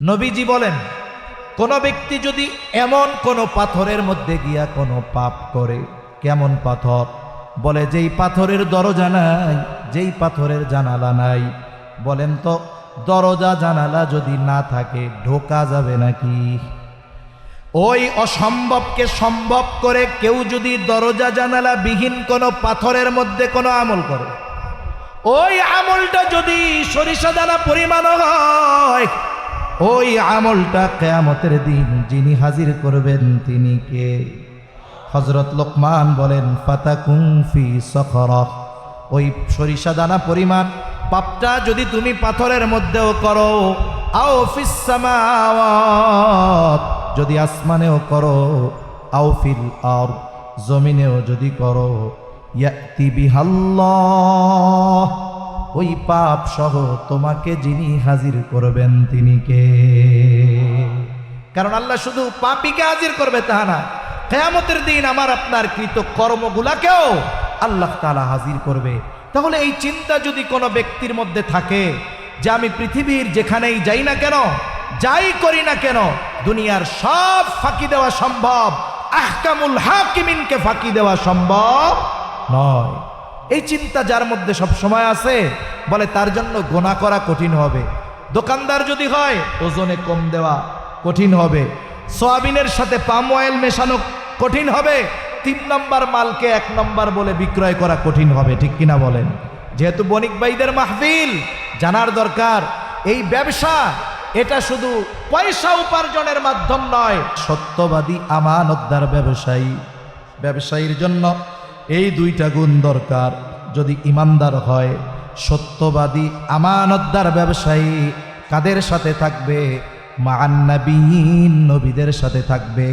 নবীজি বলেন, কোন ব্যক্তি যদি এমন কোন পাথরের মধ্যে গিয়া কোনো পাপ করে, কেমন পাথর? বলে যেই পাথরের দরজা নাই, যেই পাথরের জানালা নাই। বলেন তো দরজা জানালা যদি না থাকে ঢোকা যাবে নাকি? ওই অসম্ভবকে সম্ভব করে কেউ যদি দরজা জানালা বিহীন কোনো পাথরের মধ্যে কোনো আমল করে, ওই আমলটা যদি সরিষা দানা পরিমাণ হয়, ওই আমলটা কিয়ামতের দিন যিনি হাজির করবেন তিনি কে? হযরত লোকমান বলেন, ফাতাকুন ফি সখরাহ। ওই সরিষা দানা পরিমাণ পাপটা যদি তুমি পাথরের মধ্যেও করো, আও ফিস সামাওয়াত, যদি আসমানেও করো, আও ফিল আরদ, জমিনেও যদি করো, ইয়াতি বিহাল্লাহ, ওই পাপ সহ তোমাকে যিনি হাজির করবেন তিনি কে? কারণ আল্লাহ শুধু পাপীকে হাজির করবে তা না, কিয়ামতের দিন আমার আপনার কৃত কর্মগুলাকেও আল্লাহ তাআলা হাজির করবে। তাহলে এই চিন্তা যদি কোনো ব্যক্তির মধ্যে থাকে যে আমি পৃথিবীর যেখানেই যাই না কেন, যাই করি না কেন, দুনিয়ার সব ফাঁকি দেওয়া সম্ভব, আহকামুল হাকিমিনকে ফাঁকি দেওয়া সম্ভব নয়, এই চিন্তা যার মধ্যে সব সময় আছে, বলে তার জন্য গুনাহ করা কঠিন হবে। দোকানদার যদি হয়, ওজনে কম দেওয়া কঠিন হবে। সয়াবিনের সাথে পাম অয়েল মেশানো কঠিন হবে। 3 নম্বর মালকে 1 নম্বর বলে বিক্রয় করা কঠিন হবে, ঠিক কিনা বলেন? যেহেতু বণিক ভাইদের মাহফিল, জানার দরকার এই ব্যবসা এটা শুধু পয়সা উপার্জনের মাধ্যম নয়, সত্যবাদী আমানতদার ব্যবসায়ী, ব্যবসায়ীর জন্য এই 2টা গুণ দরকার। যদি ইমানদার হয়, সত্যবাদী আমানতদার ব্যবসায়ী, কাদের সাথে থাকবে? মা'আন নাবিয়্যিন, নবীদের সাথে থাকবে,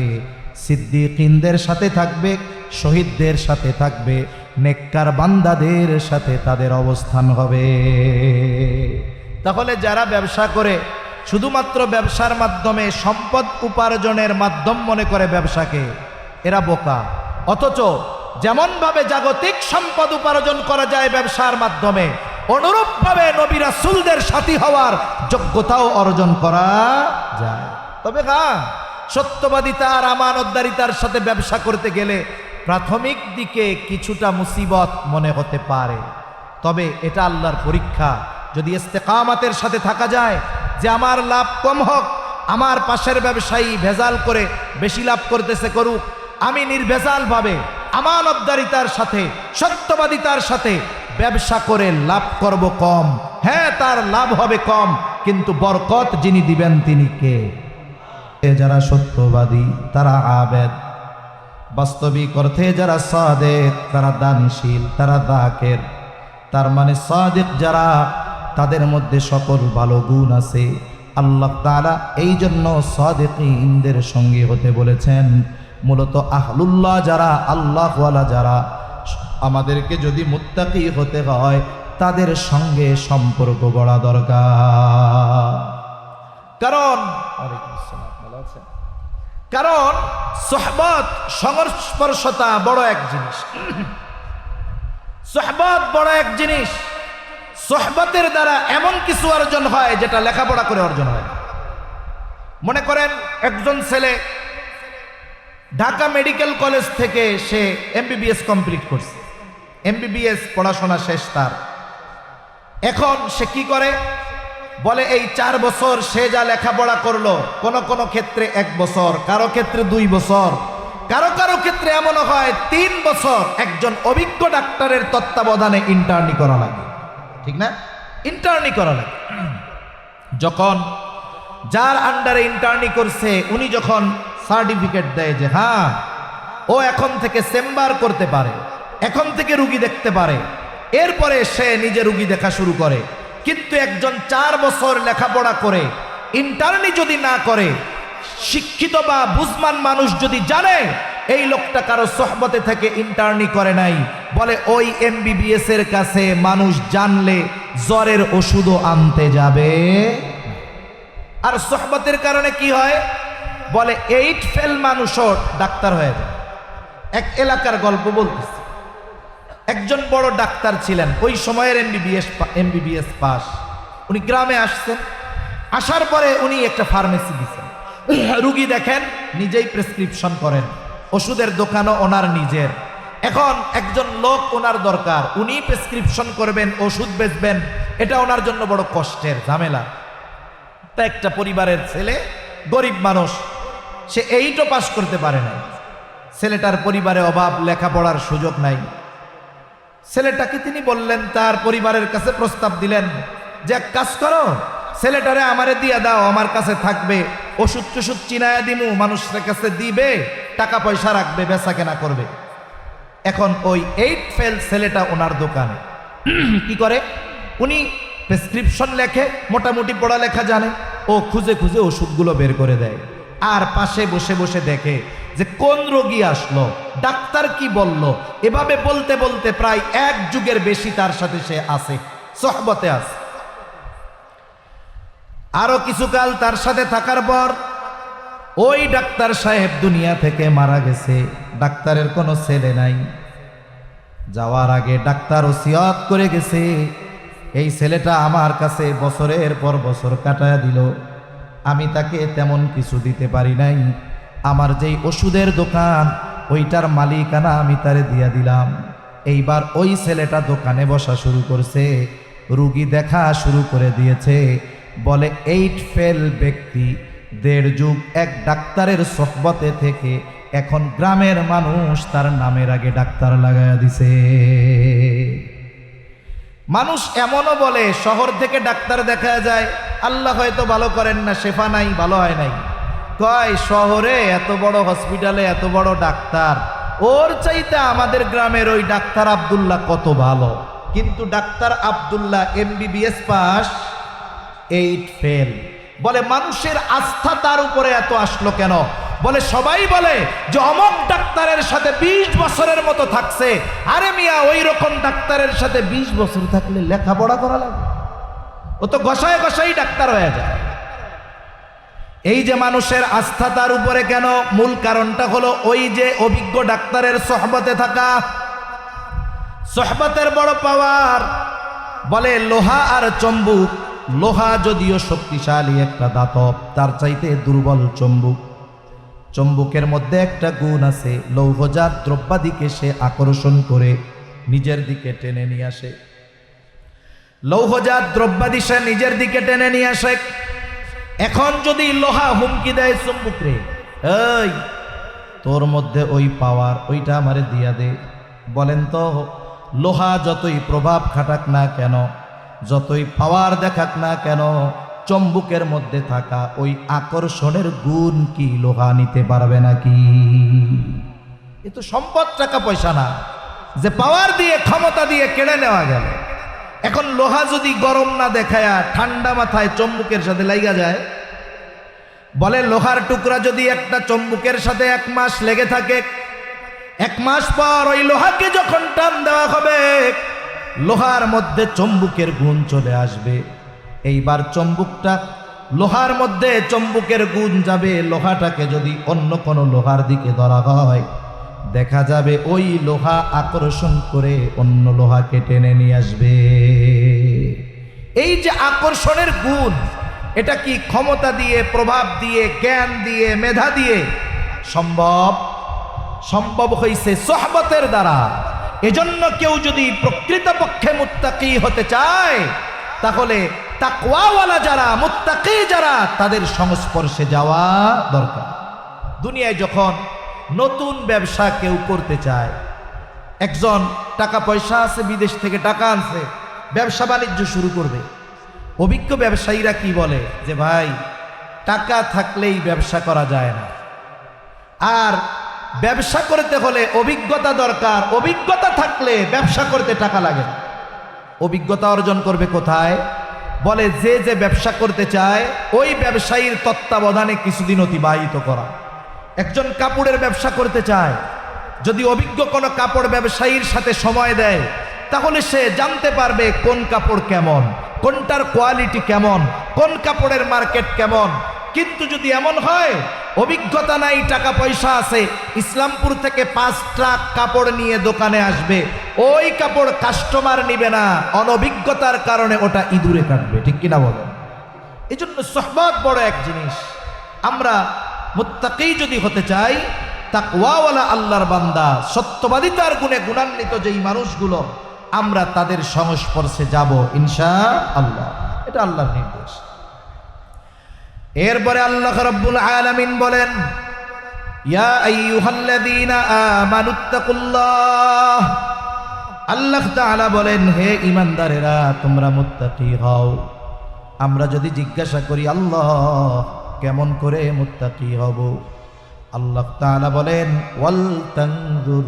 সিদ্দিকিনদের সাথে থাকবে, শহীদদের সাথে থাকবে, নেককার বান্দাদের সাথে তাদের অবস্থান হবে। তাহলে যারা ব্যবসা করে শুধুমাত্র ব্যবসার মাধ্যমে সম্পদ উপার্জনের মাধ্যম মনে করে ব্যবসাকে, এরা বোকা। অথচ যেমনভাবে জাগতিক সম্পদ উপার্জন করা যায় ব্যবসার মাধ্যমে, অনুরূপভাবে নবী রাসূলদের সাথী হওয়ার যোগ্যতাও অর্জন করা যায়। তবে সত্যবাদিতা আর আমানতদারিতার সাথে ব্যবসা করতে গেলে প্রাথমিক দিকে কিছুটা মুসিবত মনে হতে পারে, তবে এটা আল্লাহর পরীক্ষা। যদি ইস্তেকামাতের সাথে থাকা যায় যে আমার লাভ কম হোক, আমার পাশের ব্যবসায়ী ভেজাল করে বেশি লাভ করতেছে করুক, আমি নির্ভেজালভাবে আমানতদারিতার সাথে সত্যবাদিতার সাথে ব্যবসা করে লাভ করব কম। হ্যাঁ, তার লাভ হবে কম, কিন্তু বরকত যিনি দিবেন তিনি কে? যারা সত্যবাদী তারা আবেদ, বাস্তবিক অর্থে যারা সাদেক তারা দানশীল, তারা যাকির। তার মানে সাদেক যারা, তাদের মধ্যে সকল ভালো গুণ আছে। আল্লাহ তাআলা এই জন্য সাদেকিনদের সঙ্গী হতে বলেছেন। মূলত আহলুল্লাহ যারা, আল্লাহওয়ালা যারা, আমাদেরকে যদি মুত্তাকি হতে হয় তাদের সঙ্গে সম্পর্ক গড়া দরকার। কারণ সোহবত, সংস্পর্শতা বড় এক জিনিস। সোহবত বড় এক জিনিস। সোহবতের দ্বারা এমন কিছু অর্জন হয় যেটা লেখাপড়া করে অর্জন হয়। মনে করেন একজন ছেলে ঢাকা মেডিকেল কলেজ থেকে সে MBBS কমপ্লিট করছে, MBBS পড়াশোনা শেষ তার। এখন সে কি করে? বলে এই 4 বছর সে যা লেখাপড়া করলো, কোন কোন ক্ষেত্রে 1 বছর, কারো ক্ষেত্রে 2 বছর, কারো কারো ক্ষেত্রে এমনও হয় 3 বছর একজন অভিজ্ঞ ডাক্তারের তত্ত্বাবধানে ইন্টার্নি করা লাগে, ঠিক না? ইন্টার্নি করা লাগে। যখন যার আন্ডারে ইন্টার্নি করছে উনি যখন সার্টিফিকেট দেয় যে হ্যাঁ ও এখন থেকে চেম্বার করতে পারে, এখন থেকে রুগী দেখতে পারে, এরপরে সে নিজে রুগী দেখা শুরু করে। কিন্তু একজন 4 বছর লেখাপড়া করে ইন্টার্নি যদি না করে, শিক্ষিত বা বুঝমান মানুষ যদি জানে এই লোকটা কারো সোহবতে থেকে ইন্টার্নি করে নাই, বলে ওই MBBS এর কাছে মানুষ জানলে জ্বরের ওষুধও আনতে যাবে। আর সোহবতের কারণে কি হয়? বলে 8 ফেল মানুষও ডাক্তার হয়ে যায়। এক এলাকার গল্প বলতেছে। একজন বড় ডাক্তার ছিলেন, ওই সময়ের MBBS পাস। উনি গ্রামে আসছেন, আসার পরে উনি একটা ফার্মেসি দিচ্ছেন, রুগী দেখেন নিজেই প্রেসক্রিপশন করেন, ওষুধের দোকানও ওনার নিজের। এখন একজন লোক ওনার দরকার, উনি প্রেসক্রিপশন করবেন, ওষুধ বেচবেন, এটা ওনার জন্য বড় কষ্টের ঝামেলা। তা একটা পরিবারের ছেলে, গরিব মানুষ, সে 8ও পাস করতে পারে না। ছেলেটার পরিবারে অভাব, লেখাপড়ার সুযোগ নাই। ছেলেটাকে তিনি বললেন, তার পরিবারের কাছে প্রস্তাব দিলেন যে এক কাজ করো, ছেলেটারে আমারে দিয়া দাও, আমার কাছে থাকবে, ওষুধ টষুধ চিনায়া দিমু, মানুষের কাছে দিবে, টাকা পয়সা রাখবে, বেচা কেনা করবে। এখন ওই 8 ফেল ছেলেটা ওনার দোকানে কি করে, উনি প্রেসক্রিপশন লেখে, মোটামুটি পড়ালেখা জানে, ও খুঁজে খুঁজে ওষুধগুলো বের করে দেয়, আর পাশে বসে বসে দেখে যে কোন রোগী আসলো, ডাক্তার কি বলল। এভাবে বলতে বলতে প্রায় 1 যুগের বেশি তার সাথে সে আছে, সোহবতে আছে। আরো কিছুকাল তার সাথে থাকার পর ওই ডাক্তার সাহেব দুনিয়া থেকে মারা গেছে। ডাক্তারের কোনো ছেলে নাই। যাওয়ার আগে ডাক্তার ওসিয়ত করে গেছে, এই ছেলেটা আমার কাছে বছরের পর বছর কাটায় দিল, আমি তাকে তেমন কিছু দিতে পারি নাই। আমার যেই ওষুধের দোকান, ওইটার মালিকানা আমি তারে দিয়া দিলাম। এইবার ওই ছেলেটা দোকানে বসা শুরু করছে, রুগী দেখা শুরু করে দিয়েছে। বলে 8 ফেল ব্যক্তি 1.5 যুগ এক ডাক্তারের সোহবতে থেকে এখন গ্রামের মানুষ তার নামের আগে ডাক্তার লাগায়া দিছে। মানুষ এমনও বলে শহর থেকে ডাক্তার দেখা যায়, আল্লাহ হয়তো ভালো করেন না, শেফা নাই, ভালো হয় নাই। কয় শহরে এত বড় হসপিটালে এত বড় ডাক্তার, ওর চাইতে আমাদের গ্রামের ওই ডাক্তার আব্দুল্লাহ কত ভালো। কিন্তু doctor Abdullah MBBS pass, 8 fail. বলে মানুষের আস্থা তার উপরে এত আসলো কেন? বলে সবাই বলে যে অমক ডাক্তারের সাথে 20 বছরের মতো থাকছে। আরে মিয়া, ওই রকম ডাক্তারের সাথে 20 বছর থাকলে লেখাপড়া করা লাগে? ও তো ঘষায় ঘষাই ডাক্তার হয়ে যায়। এই যে মানুষের আস্থা তার উপরে কেন, মূল কারণটা হলো ওই যে অভিজ্ঞ ডাক্তারের সোহবতে থাকা। সোহবতের বড় পাওয়ার। বলে লোহা আর চম্বুক, লোহা যদিও শক্তিশালী একটা ধাতব, তার চাইতে দুর্বল চম্বুক। চম্বুকের মধ্যে একটা গুণ আছে, লৌহজাত দ্রব্যাদিকে সে আকর্ষণ করে নিজের দিকে টেনে নিয়ে আসে। লৌহজাত দ্রব্যাদি সে নিজের দিকে টেনে নিয়ে আসে। এখন যদি লোহা হুমকি দেয় চম্বুক রে, এই তোর মধ্যে ওই পাওয়ার, ওইটা আমারে দিয়া দে। বলেন তো, লোহা যতই প্রভাব খাটাক না কেন, যতই পাওয়ার দেখাক না কেন, চম্বুকের মধ্যে থাকা ওই আকর্ষণের গুণ কি লোহা নিতে পারবে নাকি? এ তো সম্পদ, টাকা পয়সা না, যে পাওয়ার দিয়ে ক্ষমতা দিয়ে কেড়ে নেওয়া গেল। এখন লোহা যদি গরম না দেখায় ঠান্ডা মাথায় চম্বুকের সাথে লাগা যায়, বলে লোহার টুকরা যদি একটা চম্বুকের সাথে 1 মাস লেগে থাকে, 1 মাস পর ওই লোহাকে যখন টান দেওয়া হবে, লোহার মধ্যে চম্বুকের গুণ চলে আসবে। এইবার চম্বুকটা, লোহার মধ্যে চম্বুকের গুণ যাবে। লোহাটাকে যদি অন্য কোনো লোহার দিকে ধরা হয়, দেখা যাবে ওই লোহা আকর্ষণ করে অন্য লোহাকে টেনে নিয়ে আসবে। এই যে আকর্ষণের গুণ, এটা কি ক্ষমতা দিয়ে, প্রভাব দিয়ে, জ্ঞান দিয়ে, মেধা দিয়ে সম্ভব? সম্ভব হইছে সোহবতের দ্বারা। এজন্য কেউ যদি প্রকৃতপক্ষে মুত্তাকি হতে চায়, তাহলে তাকওয়াওয়ালা যারা, মুত্তাকি যারা, তাদের সংস্পর্শে যাওয়া দরকার। দুনিয়ায় যখন নতুন ব্যবসা কেউ করতে চায়, একজন টাকা পয়সা আছে, বিদেশ থেকে টাকা আনছে, ব্যবসা বাণিজ্য শুরু করবে। অভিজ্ঞ ব্যবসায়ীরা কি বলে যে ভাই, টাকা থাকলেই ব্যবসা করা যায় না, আর ব্যবসা করতে হলে অভিজ্ঞতা দরকার। অভিজ্ঞতা থাকলে ব্যবসা করতে টাকা লাগে না। অভিজ্ঞতা অর্জন করবে কোথায়? বলে যে যে ব্যবসা করতে চায় ওই ব্যবসায়ীর তত্ত্বাবধানে কিছুদিন অতিবাহিত করা। একজন কাপড়ের ব্যবসা করতে চায়, যদি অভিজ্ঞ কোনো কাপড় ব্যবসায়ীর সাথে সময় দেয়, তাহলে সে জানতে পারবে কোন কাপড় কেমন, কোনটার কোয়ালিটি কেমন, কোন কাপড়ের মার্কেট কেমন। কিন্তু যদি এমন হয় অভিজ্ঞতা নাই, টাকা পয়সা আছে, ইসলামপুর থেকে 5 ট্রাক কাপড় নিয়ে দোকানে আসবে, ওই কাপড় কাস্টমার নিবে না, অনভিজ্ঞতার কারণে ওটা ইঁদুরে কাটবে। ঠিক কিনা বলেন? এই জন্য সোহবত বড় এক জিনিস। আমরা মুত্তাকি যদি হতে চাই, তাকওয়াওয়ালা আল্লাহর বান্দা, সত্যবাদিতার গুণে গুণান্বিত যেই মানুষগুলো, আমরা তাদের সংস্পর্শে যাব ইনশাআল্লাহ। এটা আল্লাহর নির্দেশ। এরপরে আল্লাহ রাব্বুল আলামিন বলেন, ইয়া আইয়ুহাল্লাযীনা আমানুত্তাকুল্লাহ। আল্লাহ তাআলা বলেন, হে ঈমানদারেরা, তোমরা মুত্তাকি হও। আমরা যদি জিজ্ঞাসা করি, আল্লাহ কেমন করে মুত্তাকি হব, আল্লাহ তাআলা বলেন, ওয়াল তানজুর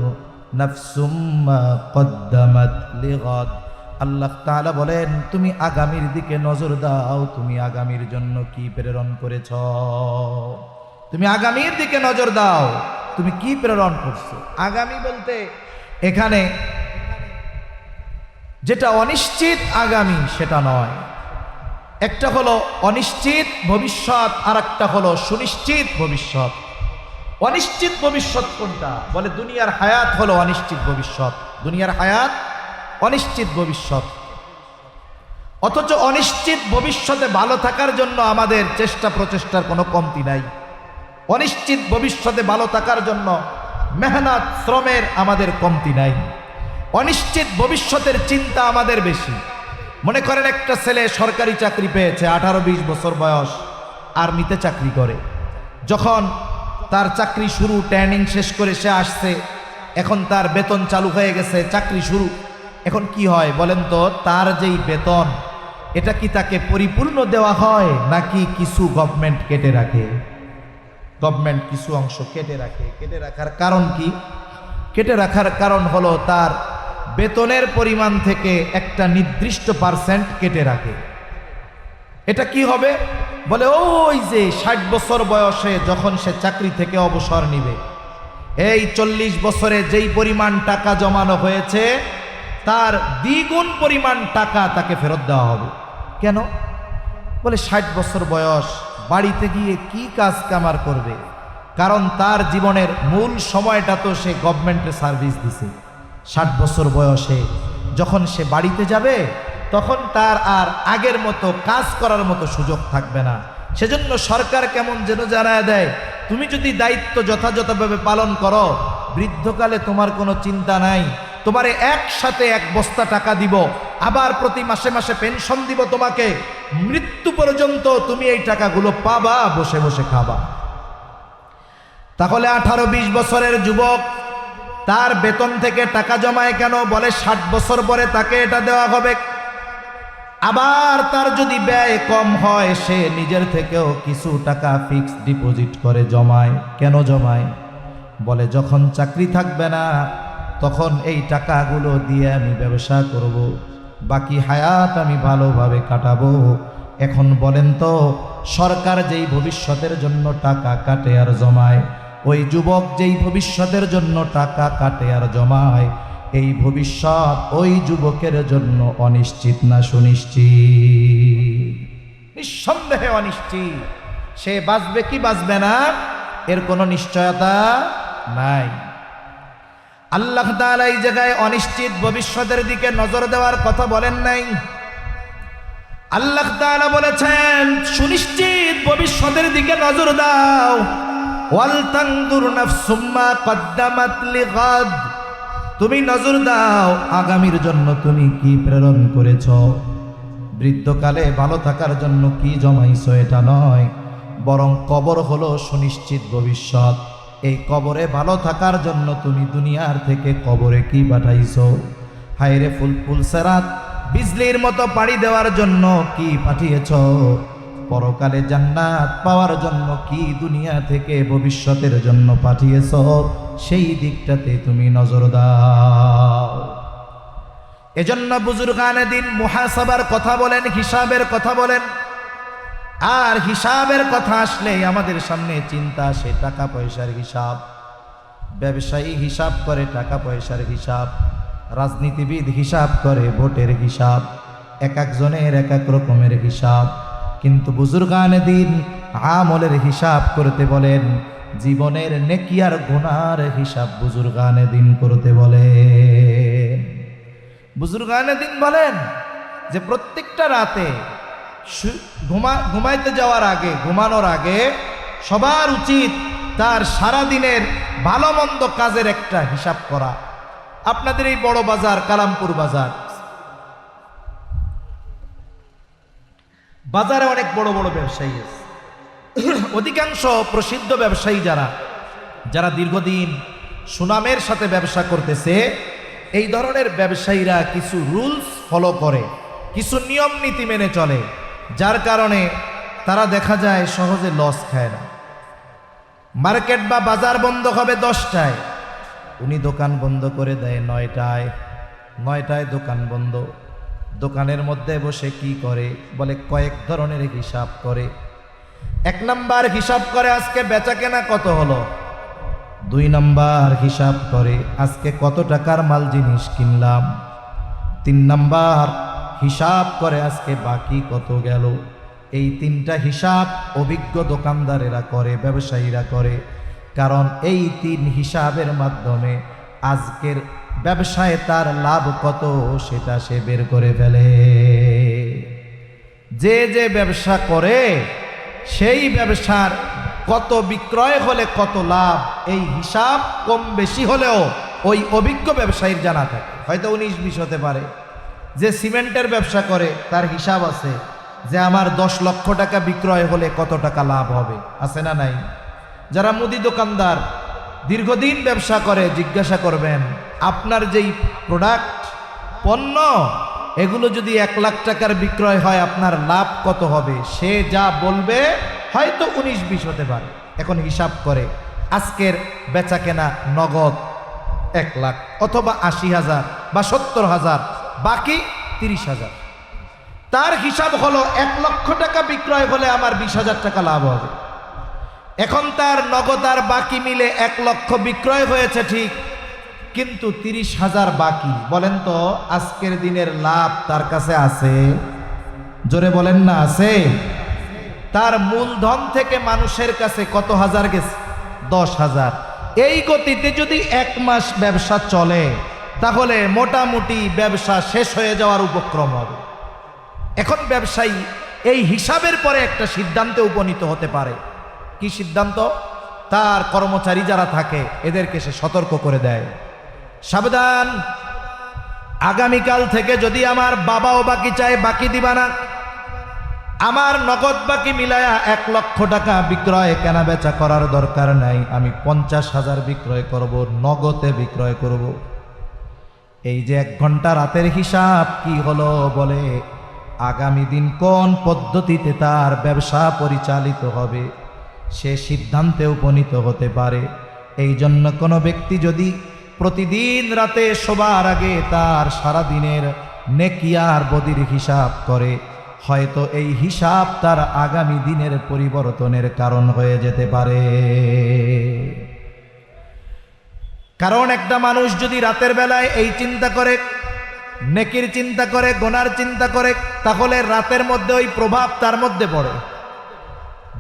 নাফসুম মা কদ্দামাত লিগাদ। আল্লাহ তাআলা বলেন, তুমি আগামীর দিকে নজর দাও, তুমি আগামীর জন্য কি প্রেরণ করেছ। তুমি আগামীর দিকে নজর দাও, তুমি কি প্রেরণ করছো। আগামী বলতে এখানে যেটা অনিশ্চিত আগামী সেটা নয়। একটা হলো অনিশ্চিত ভবিষ্যৎ, আর একটা হলো সুনিশ্চিত ভবিষ্যৎ। অনিশ্চিত ভবিষ্যৎ কোনটা? বলে দুনিয়ার হায়াত হলো অনিশ্চিত ভবিষ্যৎ। দুনিয়ার হায়াত অনিশ্চিত ভবিষ্যৎ। অথচ অনিশ্চিত ভবিষ্যতে ভালো থাকার জন্য আমাদের চেষ্টা প্রচেষ্টার কোনো কমতি নাই। অনিশ্চিত ভবিষ্যতে ভালো থাকার জন্য মেহনত শ্রমের আমাদের কমতি নাই। অনিশ্চিত ভবিষ্যতের চিন্তা আমাদের বেশি। মনে করেন একটা ছেলে সরকারি চাকরি পেয়েছে, 18-20 বছর বয়স, আর্মিতে চাকরি করে। যখন তার চাকরি শুরু, ট্রেনিং শেষ করে সে আসছে, এখন তার বেতন চালু হয়ে গেছে, চাকরি শুরু। এখন কি হয় বলেন তো? তার যেই বেতন, এটা কি তাকে পরিপূর্ণ দেওয়া হয় নাকি কিছু গভর্নমেন্ট কেটে রাখে? গভর্নমেন্ট কিছু অংশ কেটে রাখে। কেটে রাখার কারণ কি? কেটে রাখার কারণ হলো তার বেতনের পরিমাণ থেকে একটা নির্দিষ্ট % কেটে রাখে। এটা কি হবে? বলে ওই যে 60 বছর বয়সে যখন সে চাকরি থেকে অবসর নিবে, এই 40 বছরে যেই পরিমাণ টাকা জমানো হয়েছে তার দ্বিগুণ পরিমাণ টাকা তাকে ফেরত দেওয়া হবে। কেন? বলে 60 বছর বয়স, বাড়িতে গিয়ে কি কাজ কামার করবে? কারণ তার জীবনের মূল সময়টা তো সে গভর্নমেন্টে সার্ভিস দিছে। 60 বছর বয়সে যখন সে বাড়িতে যাবে তখন তার আর আগের মতো কাজ করার মতো সুযোগ থাকবে না। সেজন্য সরকার কেমন যেন জানায় দেয়, তুমি যদি দায়িত্ব যথাযথভাবে পালন করো, বৃদ্ধকালে তোমার কোনো চিন্তা নাই, তোমারে একসাথে 1 বস্তা টাকা দিব, আবার প্রতি মাসে মাসে পেনশন দিব তোমাকে, মৃত্যু পর্যন্ত তুমি এই টাকাগুলো পাবা, বসে বসে খাবা। তাহলে 18-20 বছরের যুবক তার বেতন থেকে টাকা জমায় কেন? বলে 60 বছর পরে তাকে এটা দেওয়া হবে। আবার তার যদি ব্যয় কম হয়, সে নিজের থেকেও কিছু টাকা ফিক্সড ডিপোজিট করে জমায়। কেন জমায়? বলে যখন চাকরি থাকবে না তখন এই টাকাগুলো দিয়ে আমি ব্যবসা করব, বাকি হায়াত আমি ভালোভাবে কাটাবো। এখন বলেন তো, সরকার যেই ভবিষ্যতের জন্য টাকা কাটে আর জমায়, ওই যুবক যেই ভবিষ্যতের জন্য টাকা কাটে আর জমায়, এই ভবিষ্যৎ ওই যুবকের জন্য অনিশ্চিত না সুনিশ্চিত? নিঃসন্দেহে অনিশ্চিত। সে বাঁচবে কি বাঁচবে না এর কোনো নিশ্চয়তা নাই। আল্লাহ তাআলা এই জায়গায় অনিশ্চিত ভবিষ্যতের দিকে নজর দেওয়ার কথা বলেন নাই। আল্লাহ তাআলা বলেছেন সুনিশ্চিত ভবিষ্যতের দিকে নজর দাও। ওয়াল তানজুর নাফসুম মা কদ্দামাত লিগাদ। তুমি নজর দাও আগামীর জন্য তুমি কি প্রেরণ করেছ। বৃদ্ধকালে ভালো থাকার জন্য কি জমাইছো এটা নয়, বরং কবর হলো সুনিশ্চিত ভবিষ্যৎ। এই কবরে ভালো থাকার জন্য তুমি দুনিয়ার থেকে কবরে কি পাঠাইছো? হায়রে ফুলফুল সেরাত বিজলির মতো পাড়ি দেওয়ার জন্য কি পাঠিয়েছ? পরকালে জান্নাত পাওয়ার জন্য কি দুনিয়া থেকে ভবিষ্যতের জন্য পাঠিয়েছ? সেই দিকটাতে তুমি নজর দাও। এজন্য বুজুর্গানে দিন মুহাসাবার কথা বলেন, হিসাবের কথা বলেন। আর হিসাবের কথা আসলে আমাদের সামনে চিন্তা আসে টাকা পয়সার হিসাব। ব্যবসায়ী হিসাব করে টাকা পয়সার হিসাব, রাজনীতিবিদ হিসাব করে ভোটের হিসাব, এক একজনের এক এক রকমের হিসাব। কিন্তু বুজুর্গানে দিন আমলের হিসাব করতে বলেন, জীবনের নেকি আর গুনার হিসাব বুজুর্গানে দিন করতে বলেন। বুজুর্গানে দিন বলেন যে প্রত্যেকটা রাতে ঘুমাইতে যাওয়ার আগে, ঘুমানোর আগে সবার উচিত তার সারা দিনের ভালো মন্দ কাজের একটা হিসাব করা। আপনাদের এই বড় বাজার, কালামপুর বাজার, বাজারে অনেক বড় বড় ব্যবসায়ী আছে। অধিকাংশ প্রসিদ্ধ ব্যবসায়ী যারা দীর্ঘদিন সুনামের সাথে ব্যবসা করতেছে, এই ধরনের ব্যবসায়ীরা কিছু রুলস ফলো করে, কিছু নিয়ম নীতি মেনে চলে, যার কারণে তারা দেখা যায় সহজে লস খায় না। মার্কেট বা বাজার বন্ধ হবে 10টায়, উনি দোকান বন্ধ করে দেয় 9টায় দোকান বন্ধ। দোকানের মধ্যে বসে কি করে? বলে কয়েক ধরনের হিসাব করে। 1 নাম্বার হিসাব করে আজকে বেচা কেনা কত হলো। 2 নাম্বার হিসাব করে আজকে কত টাকার মাল জিনিস কিনলাম। 3 নাম্বার হিসাব করে আজকে বাকি কত গেল। এই 3টা হিসাব অভিজ্ঞ দোকানদারেরা করে, ব্যবসায়ীরা করে। কারণ এই 3 হিসাবের মাধ্যমে আজকের ব্যবসায় তার লাভ কত সেটা সে বের করে ফেলে। যে ব্যবসা করে সেই ব্যবসার কত বিক্রয় হলে কত লাভ, এই হিসাব কম বেশি হলেও ওই অভিজ্ঞ ব্যবসায়ীর জানা থাকে। হয়তো 19-20 হতে পারে। যে সিমেন্টের ব্যবসা করে তার হিসাব আছে যে আমার 10 লক্ষ টাকা বিক্রয় হলে কত টাকা লাভ হবে, আছে না নাই? যারা মুদি দোকানদার দীর্ঘদিন ব্যবসা করে, জিজ্ঞাসা করবেন আপনার যেই প্রোডাক্ট, পণ্য, এগুলো যদি 1 লাখ টাকার বিক্রয় হয় আপনার লাভ কত হবে? সে যা বলবে হয়তো 19-20 হতে পারে। এখন হিসাব করে আজকের বেচা কেনা নগদ 1 লাখ অথবা 80,000 বা 70,000, বাকি 30,000। তার হিসাব হলো 1 লক্ষ টাকা বিক্রয় হলে আমার 20,000 টাকা লাভ হবে। এখন তার নগদ আর বাকি মিলে 1 লক্ষ বিক্রয় হয়েছে ঠিক, কিন্তু 30,000 বাকি। বলেন তো আজকের দিনের লাভ তার কাছে আছে? জোরে বলেন না, আছে? তার মূলধন থেকে মানুষের কাছে কত হাজার গেছে? 10,000। এই গতিতে যদি 1 মাস ব্যবসা চলে তাহলে মোটামুটি ব্যবসা শেষ হয়ে যাওয়ার উপক্রম হবে। এখন ব্যবসায়ী এই হিসাবের পরে একটা সিদ্ধান্তে উপনীত হতে পারে। কি সিদ্ধান্ত? তার কর্মচারী যারা থাকে এদেরকে সে সতর্ক করে দেয়, সাবধান, আগামীকাল থেকে যদি আমার বাবাও বাকি চায় বাকি দিবা না। আমার নগদ বাকি মিলায়া 1 লক্ষ টাকা বিক্রয় কেনা বেচা করার দরকার নাই, আমি 50,000 বিক্রয় করব, নগদে বিক্রয় করব। এই যে 1 ঘন্টা রাতের হিসাব কি হলো? বলে আগামী দিন কোন পদ্ধতিতে তার ব্যবসা পরিচালিত হবে সে সিদ্ধান্তে উপনীত হতে পারে। এই জন্য কোনো ব্যক্তি যদি প্রতিদিন রাতে শোবার আগে তার সারা দিনের নেকি আর বদির হিসাব করে, হয়তো এই হিসাব তার আগামী দিনের পরিবর্তনের কারণ হয়ে যেতে পারে। কারণ একটা মানুষ যদি রাতের বেলায় এই চিন্তা করে, নেকির চিন্তা করে, গোনার চিন্তা করে, তাহলে রাতের মধ্যে ওই প্রভাব তার মধ্যে পড়ে।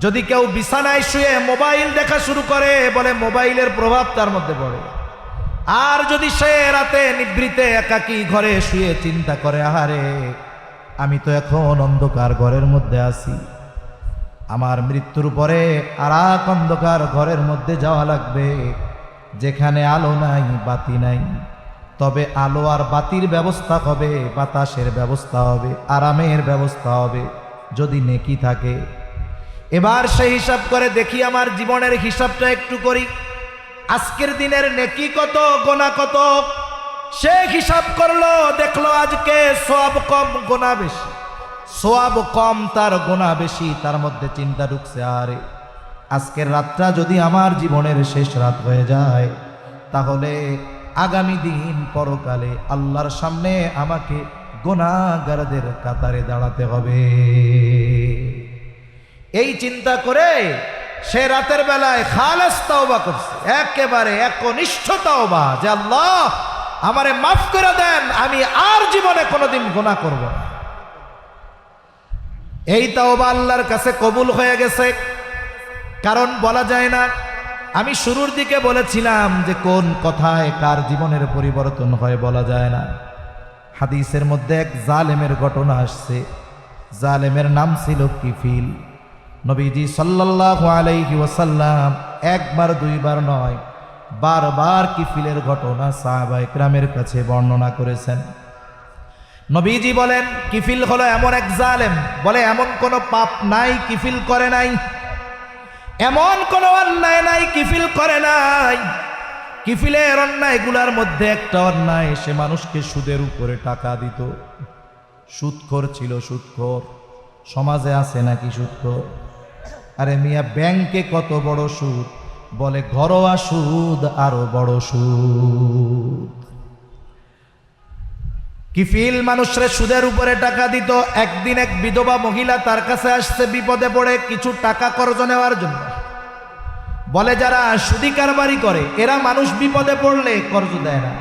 যদি কেউ বিছানায় শুয়ে মোবাইল দেখা শুরু করে, বলে মোবাইলের প্রভাব তার মধ্যে পড়ে। আর যদি সে রাতে নিভৃতে একাকী ঘরে শুয়ে চিন্তা করে, আহারে আমি তো এখন অন্ধকার ঘরের মধ্যে আছি, আমার মৃত্যুর পরে আর এক অন্ধকার ঘরের মধ্যে যাওয়া লাগবে যেখানে আলো নাই, বাতি নাই। তবে আলো আর বাতির ব্যবস্থা হবে, বাতাসের ব্যবস্থা হবে, আরামের ব্যবস্থা হবে যদি নেকি থাকে। এবার সেই হিসাব করে দেখি, আমার জীবনের হিসাবটা একটু করি, আজকের দিনের নেকি কত, গোনা কত। সে হিসাব করলো, দেখলো আজকে সওয়াব কম, গোনা বেশি। সওয়াব কম, তার গোনা বেশি। তার মধ্যে চিন্তা ঢুকছে, আরে আজকের রাতটা যদি আমার জীবনের শেষ রাত হয়ে যায়, তাহলে আগামী দিন পরকালে আল্লাহর সামনে আমাকে গুনাহগারদের কাতারে দাঁড়াতে হবে। এই চিন্তা করে সে রাতের বেলায় খালেস তওবা করছে, একেবারে একনিষ্ঠ তওবা, যে আল্লাহ আমারে মাফ করে দেন, আমি আর জীবনে কোনোদিন গুনাহ করব না। এই তওবা আল্লাহর কাছে কবুল হয়ে গেছে। কারণ বলা যায় না, আমি শুরুর দিকে বলেছিলাম যে কোন কথায় কার জীবনের পরিবর্তন হয় বলা যায় না। হাদিসের মধ্যে এক জালেমের ঘটনা আসছে। জালেমের নাম ছিল কিফিল। নবীজি সাল্লাল্লাহু আলাইহি ওয়াসাল্লাম একবার দুইবার নয়, বারবার কিফিলের ঘটনা সাহাবায়ে কেরামের কাছে বর্ণনা করেছেন। নবীজি বলেন কিফিল হলো এমন এক জালেম, বলে এমন কোনো পাপ নাই কিফিল করে নাই, এমন কোনো অন্যায় নাই কিফিল করে নাই। কিফিলের অন্যায়গুলার মধ্যে একটা অন্যায়, সে মানুষকে সুদের উপরে টাকা দিত। সুদখোর ছিল, সুদখোর। সমাজে আছে নাকি সুদখোর? আরে মিয়া, ব্যাংকে কত বড় সুদ, বলে ঘরোয়া সুদ আরো বড় সুদ। কিফিল মানুষরে সুদের উপরে টাকা দিত। একদিন এক বিধবা মহিলা তার কাছে আসছে বিপদে পড়ে কিছু টাকা কর্জ নেওয়ার জন্য। বলে যারা সুদি কারবারি করে এরা মানুষ বিপদে পড়লে কর্জ দেয় না।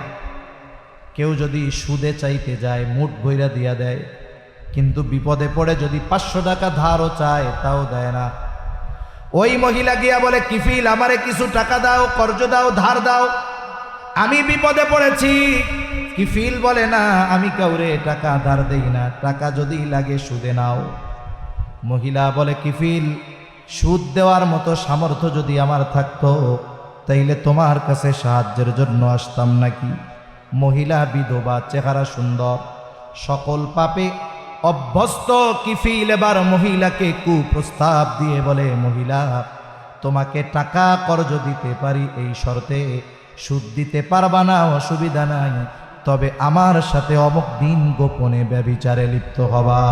কেউ যদি সুদে চাইতে যায় মুঠ ভইরা দিয়া দেয়, কিন্তু বিপদে পড়ে যদি 500 টাকা ধারও চায় তাও দেয় না। ওই মহিলা গিয়া বলে কিফিল আমারে কিছু টাকা দাও, কর্জ দাও, ধার দাও, আমি বিপদে পড়েছি। কিফিল বলে না, আমি কাউরে টাকা ধার দেই না, টাকা যদি লাগে সুদে নাও। মহিলা বলে কিফিল সুদ দেওয়ার মতো সামর্থ্য যদি আমার থাকতো তাইলে তোমার কাছে সাহায্যের জন্য আসতাম নাকি। মহিলা বিধবা, চেহারা সুন্দর, সকল পাপে অভ্যস্ত কিফিল এবার মহিলাকে কুপ্রস্তাব দিয়ে বলে, মহিলা তোমাকে টাকা কর্জ দিতে পারি এই শর্তে, সুদ দিতে পারবা না অসুবিধা নাই, তবে আমার সাথে অমুক দিন গোপনে ব্যভিচারে লিপ্ত হবা।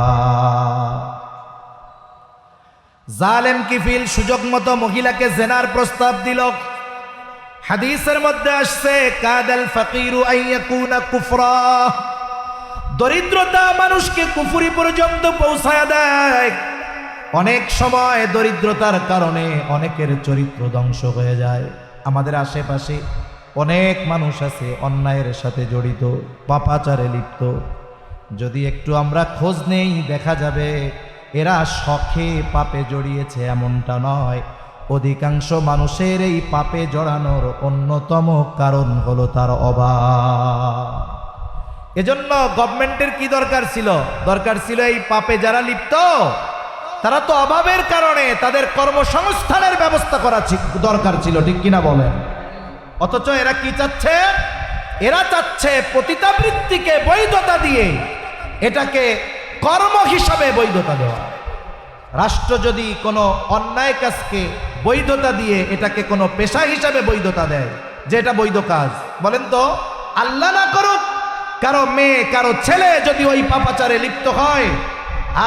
জালেম কিফিল সুযোগ মতো মহিলাকে জেনার প্রস্তাব দিল। হাদিসের মধ্যে আসছে কাদাল ফাকিরু আইয়াকুনা কুফরা, দরিদ্রতা মানুষকে কুফরি পর্যন্ত পৌঁছায় দেয়। অনেক সময় দরিদ্রতার কারণে অনেকের চরিত্র ধ্বংস হয়ে যায়। আমাদের আশেপাশে অনেক মানুষ আছে অন্যায়ের সাথে জড়িত, পাপাচারে লিপ্ত। যদি একটু আমরা খোঁজ নেই দেখা যাবে এরা শখে পাপে জড়িয়েছে এমনটা নয়। অধিকাংশ মানুষের এই পাপে জড়ানোর অন্যতম কারণ হলো তার অভাব। এজন্য গভর্নমেন্টের কি দরকার ছিল? দরকার ছিল এই পাপে যারা লিপ্ত তারা তো অভাবের কারণে তাদের কর্মসংস্থানের ব্যবস্থা করা দরকার ছিল, ঠিক কিনা বলেন? অথচ এরা কি চাচ্ছে? এরা চাচ্ছে পতিতাবৃত্তিকে বৈধতা দিয়ে এটাকে কর্ম হিসাবে বৈধতা দেওয়া। রাষ্ট্র যদি কোনো অন্যায় কাজকে বৈধতা দিয়ে এটাকে কোনো পেশা হিসাবে বৈধতা দেয় যে এটা বৈধ কাজ, বলেন তো আল্লাহ না করুক কারো মেয়ে কারো ছেলে যদি ওই পাপাচারে লিপ্ত হয়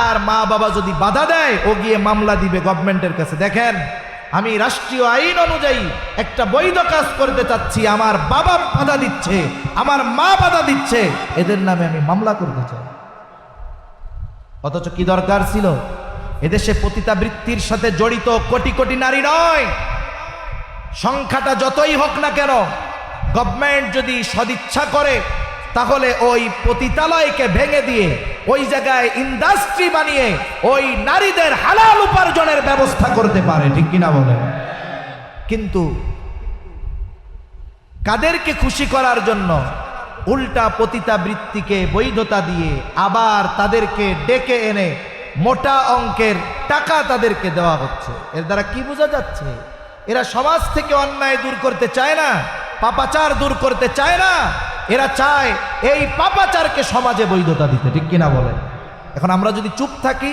আর মা বাবা যদি বাধা দেয়, ও গিয়ে মামলা দিবে গভর্নমেন্টের কাছে, দেখেন আমি রাষ্ট্রীয় আইন অনুযায়ী একটা বৈধ কাজ করতে চাচ্ছি, আমার বাবা বাধা দিচ্ছে, আমার মা বাধা দিচ্ছে, এদের নামে আমি মামলা করতে চাই। অথচ কি দরকার ছিল? এদেশে পতিতাবৃত্তির সাথে জড়িত কোটি কোটি নারী নয়, সংখ্যাটা যতই হোক না কেন, গভর্নমেন্ট যদি সদিচ্ছা করে তাহলে ওই পতিতালয়কে ভেঙে দিয়ে ওই জায়গায় ইন্ডাস্ট্রি বানিয়ে ওই নারীদের হালাল উপার্জনের ব্যবস্থা করতে পারে, ঠিক কিনা বলে? কিন্তু কাদেরকে খুশি করার জন্য উল্টা পতিতাবৃত্তিকে বৈধতা দিয়ে আবার তাদেরকে ডেকে এনে মোটা অঙ্কের টাকা তাদেরকে দেওয়া হচ্ছে। এর দ্বারা কি বোঝা যাচ্ছে? এরা সমাজ থেকে অন্যায় দূর করতে চায় না, পাপাচার দূর করতে চায় না, এরা চায় এই পাপাচারকে সমাজে বৈধতা দিতে, ঠিক কিনা বলে? এখন আমরা যদি চুপ থাকি,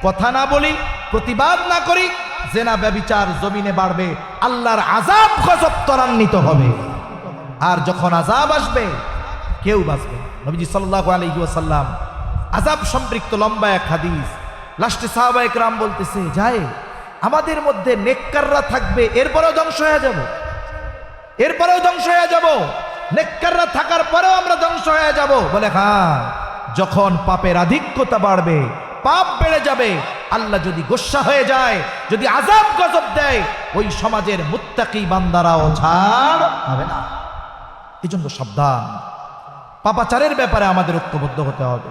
কথা না বলি, প্রতিবাদ না করি, জেনা ব্যভিচার জমিনে বাড়বে, আল্লাহর আযাব গজব ত্বরান্বিত হবে। আর যখন আযাব আসবে কেউ বাঁচবে না। নবীজি সাল্লাল্লাহু আলাইহি ওয়াসাল্লাম আযাব সম্পৃক্ত লম্বা এক হাদিস, লাস্টে সাহাবায়ে কেরাম বলতেছে, যায় আমাদের মধ্যে নেককাররা থাকবে, এরপরেও ধ্বংস হয়ে যাব, এরপরেও ধ্বংস হয়ে যাব, নেককাররা থাকার পরেও আমরা ধ্বংস হয়ে যাব। বলে হ্যাঁ, যখন পাপের আধিক্যতা বাড়বে, পাপ বেড়ে যাবে, আল্লাহ যদি গোস্বা হয়ে যায়, যদি আযাব গজব দেয়, ওই সমাজের মুত্তাকি বান্দারাও ছাড় পাবে না। এই জন্য সাবধান, পাপাচারের ব্যাপারে আমাদের ঐক্যবদ্ধ হতে হবে।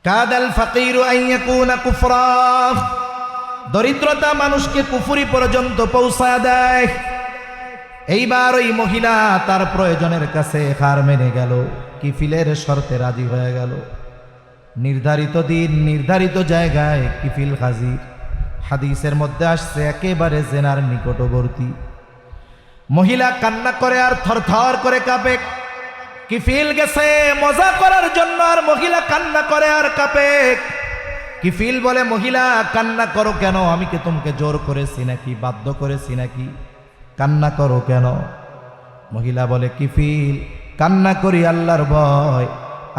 কাদাল ফাকিরু আন ইয়াকুনা কুফরা, দরিদ্রতা মানুষকে কুফরি পর্যন্ত পৌঁছায় দেয়। এইবার ওই মহিলা তার প্রয়োজনের কাছে হার মেনে গেল, কিফিলের শর্তে রাজি হয়ে গেল। নির্ধারিত দিন নির্ধারিত জায়গায় কিফিল হাজির। হাদিসের মধ্যে আসছে একেবারে জেনার নিকটবর্তী। মহিলা কান্না করে আর থরথর করে কাঁপে। কিফিল গেছে মজা করার জন্য আর মহিলা কান্না করে আর কাঁপে। কিফিল বলে, মহিলা কান্না করো কেন? আমি কি তোমাকে জোর করেছি নাকি, বাধ্য করেছি নাকি? কান্না করো কেন? মহিলা বলে, কিফিল কান্না করি আল্লাহর ভয়,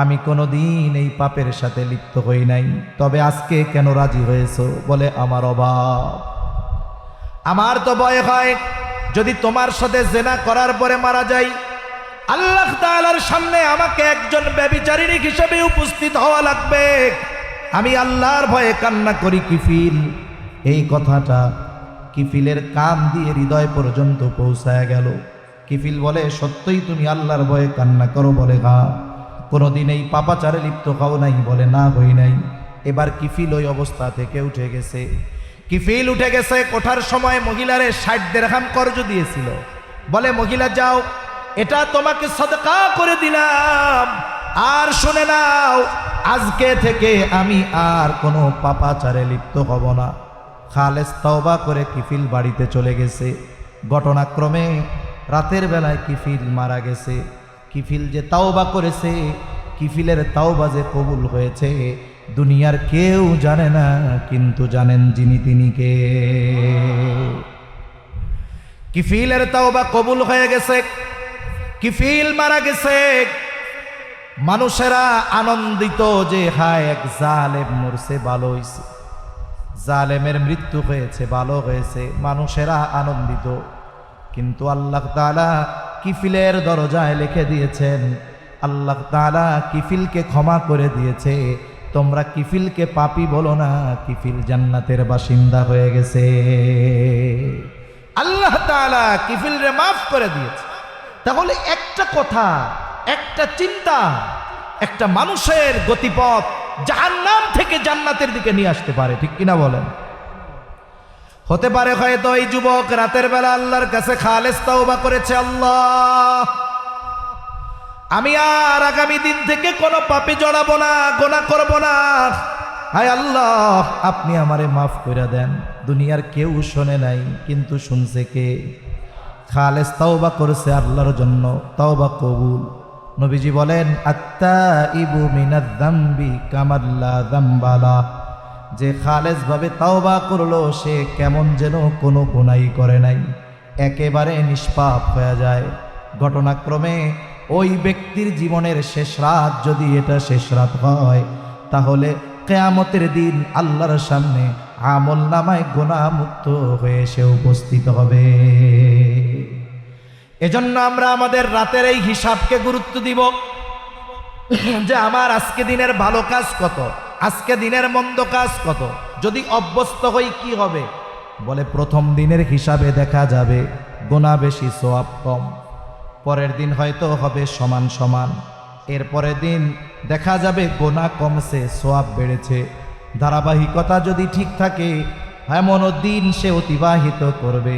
আমি কোনোদিন এই পাপের সাথে লিপ্ত হই নাই, তবে আজকে কেন রাজি হয়েছো? বলে, আমার অভাব, আমার তো ভয় হয় যদি তোমার সাথে জেনা করার পরে মারা যাই, আল্লাহ তাআলার সামনে আমাকে একজন ব্যভিচারিণী হিসেবে উপস্থিত হওয়া লাগবে, আমি আল্লাহর ভয়ে কান্না করি। কিফিল এই কথাটা কিফিলের কান দিয়ে হৃদয় পর্যন্ত পৌঁছায় গেল। কিফিল বলে, সত্যই তুমি আল্লাহর ভয়ে কান্না করো? বলে, হ্যাঁ। কোনোদিন এই পাপাচারে লিপ্ত হও নাই? বলে, না, হই নাই। এবার কিফিল ওই অবস্থা থেকে উঠে গেছে। কিফিল উঠে গেছে। ওঠার সময় মহিলারে 60 দিরহাম কর্জ দিয়েছিল। বলে, মহিলা যাও, এটা তোমাকে সদকা করে দিলাম, আর শুনে নাও, আজকে থেকে আমি আর কোনো পাপাচারে লিপ্ত হব না। খালেস তওবা করে কিফিল বাড়িতে চলে গেছে। ঘটনাক্রমে রাতের বেলায় কিফিল মারা গেছে। কিফিল যে তাওবা করেছে, কিফিলের তাওবা যে কবুল হয়েছে, দুনিয়ার কেউ জানে না, কিন্তু জানেন যিনি, তিনি কে। কিফিলের তাওবা কবুল হয়ে গেছে। কিফিল মারা গেছে। মানুষেরা আনন্দিত যে হায় এক জালেম মরছে, ভালো হয়েছে, জালেমের মৃত্যু হয়েছে, ভালো হয়েছে, মানুষেরা আনন্দিত। কিন্তু আল্লাহ তাআলা কিফিলের দরজায় লিখে দিয়েছেন, আল্লাহ তাআলা কিফিলকে ক্ষমা করে দিয়েছে। তোমরা কিফিলকে পাপী বলো না, কিফিল জান্নাতের বাসিন্দা হয়ে গেছে। আল্লাহ তাআলা কিফিলরে মাফ করে দিয়েছে। তাহলে একটা কথা, একটা চিন্তা, একটা মানুষের গতিপথ জাহান্নাম থেকে জান্নাতের দিকে নিয়ে আসতে পারে, ঠিক কিনা বলেন? হতে পারে হয়তো এই যুবক রাতের বেলা আল্লাহর কাছে খালেস তাওবা করেছে, আল্লাহ আমি আর আগামী দিন থেকে কোনো পাপে জড়াবো না, গুনাহ করব না, হায় আল্লাহ আপনি আমারে মাফ করে দেন। দুনিয়ার কেউ শোনে নাই, কিন্তু শুনছে কে? খালেস তাওবা করেছে আল্লাহর জন্য, তাওবা কবুল। নবীজি বলেন, আত্তাইবু মিনাজ যামবি কামাল্লা যামবালা, যে খালেস ভাবে তাওবা করলো সে কেমন যেন কোনো গুনাহ করে নাই, একেবারে নিষ্পাপ হয়ে যায়। ঘটনাক্রমে ওই ব্যক্তির জীবনের শেষ রাত যদি এটা শেষ রাত হয়, তাহলে কিয়ামতের দিন আল্লাহর সামনে আমল নামায় গুনাহ মুক্ত হয়ে সে উপস্থিত হবে। এজন্য আমরা আমাদের রাতের এই হিসাবকে গুরুত্ব দিব, যে আমার আজকে দিনের ভালো কাজ কত, আজকে দিনের মন্দ কাজ কত। যদি অভ্যস্ত হই কি হবে? বলে, প্রথম দিনের হিসাবে দেখা যাবে গুনাহ বেশি, সওয়াব কম। পরের দিন হয়তো হবে সমান সমান। এর পরের দিন দেখা যাবে গুনাহ কমছে, সওয়াব বেড়েছে। ধারাবাহিকতা যদি ঠিক থাকে, এমন দিন সে অতিবাহিত করবে,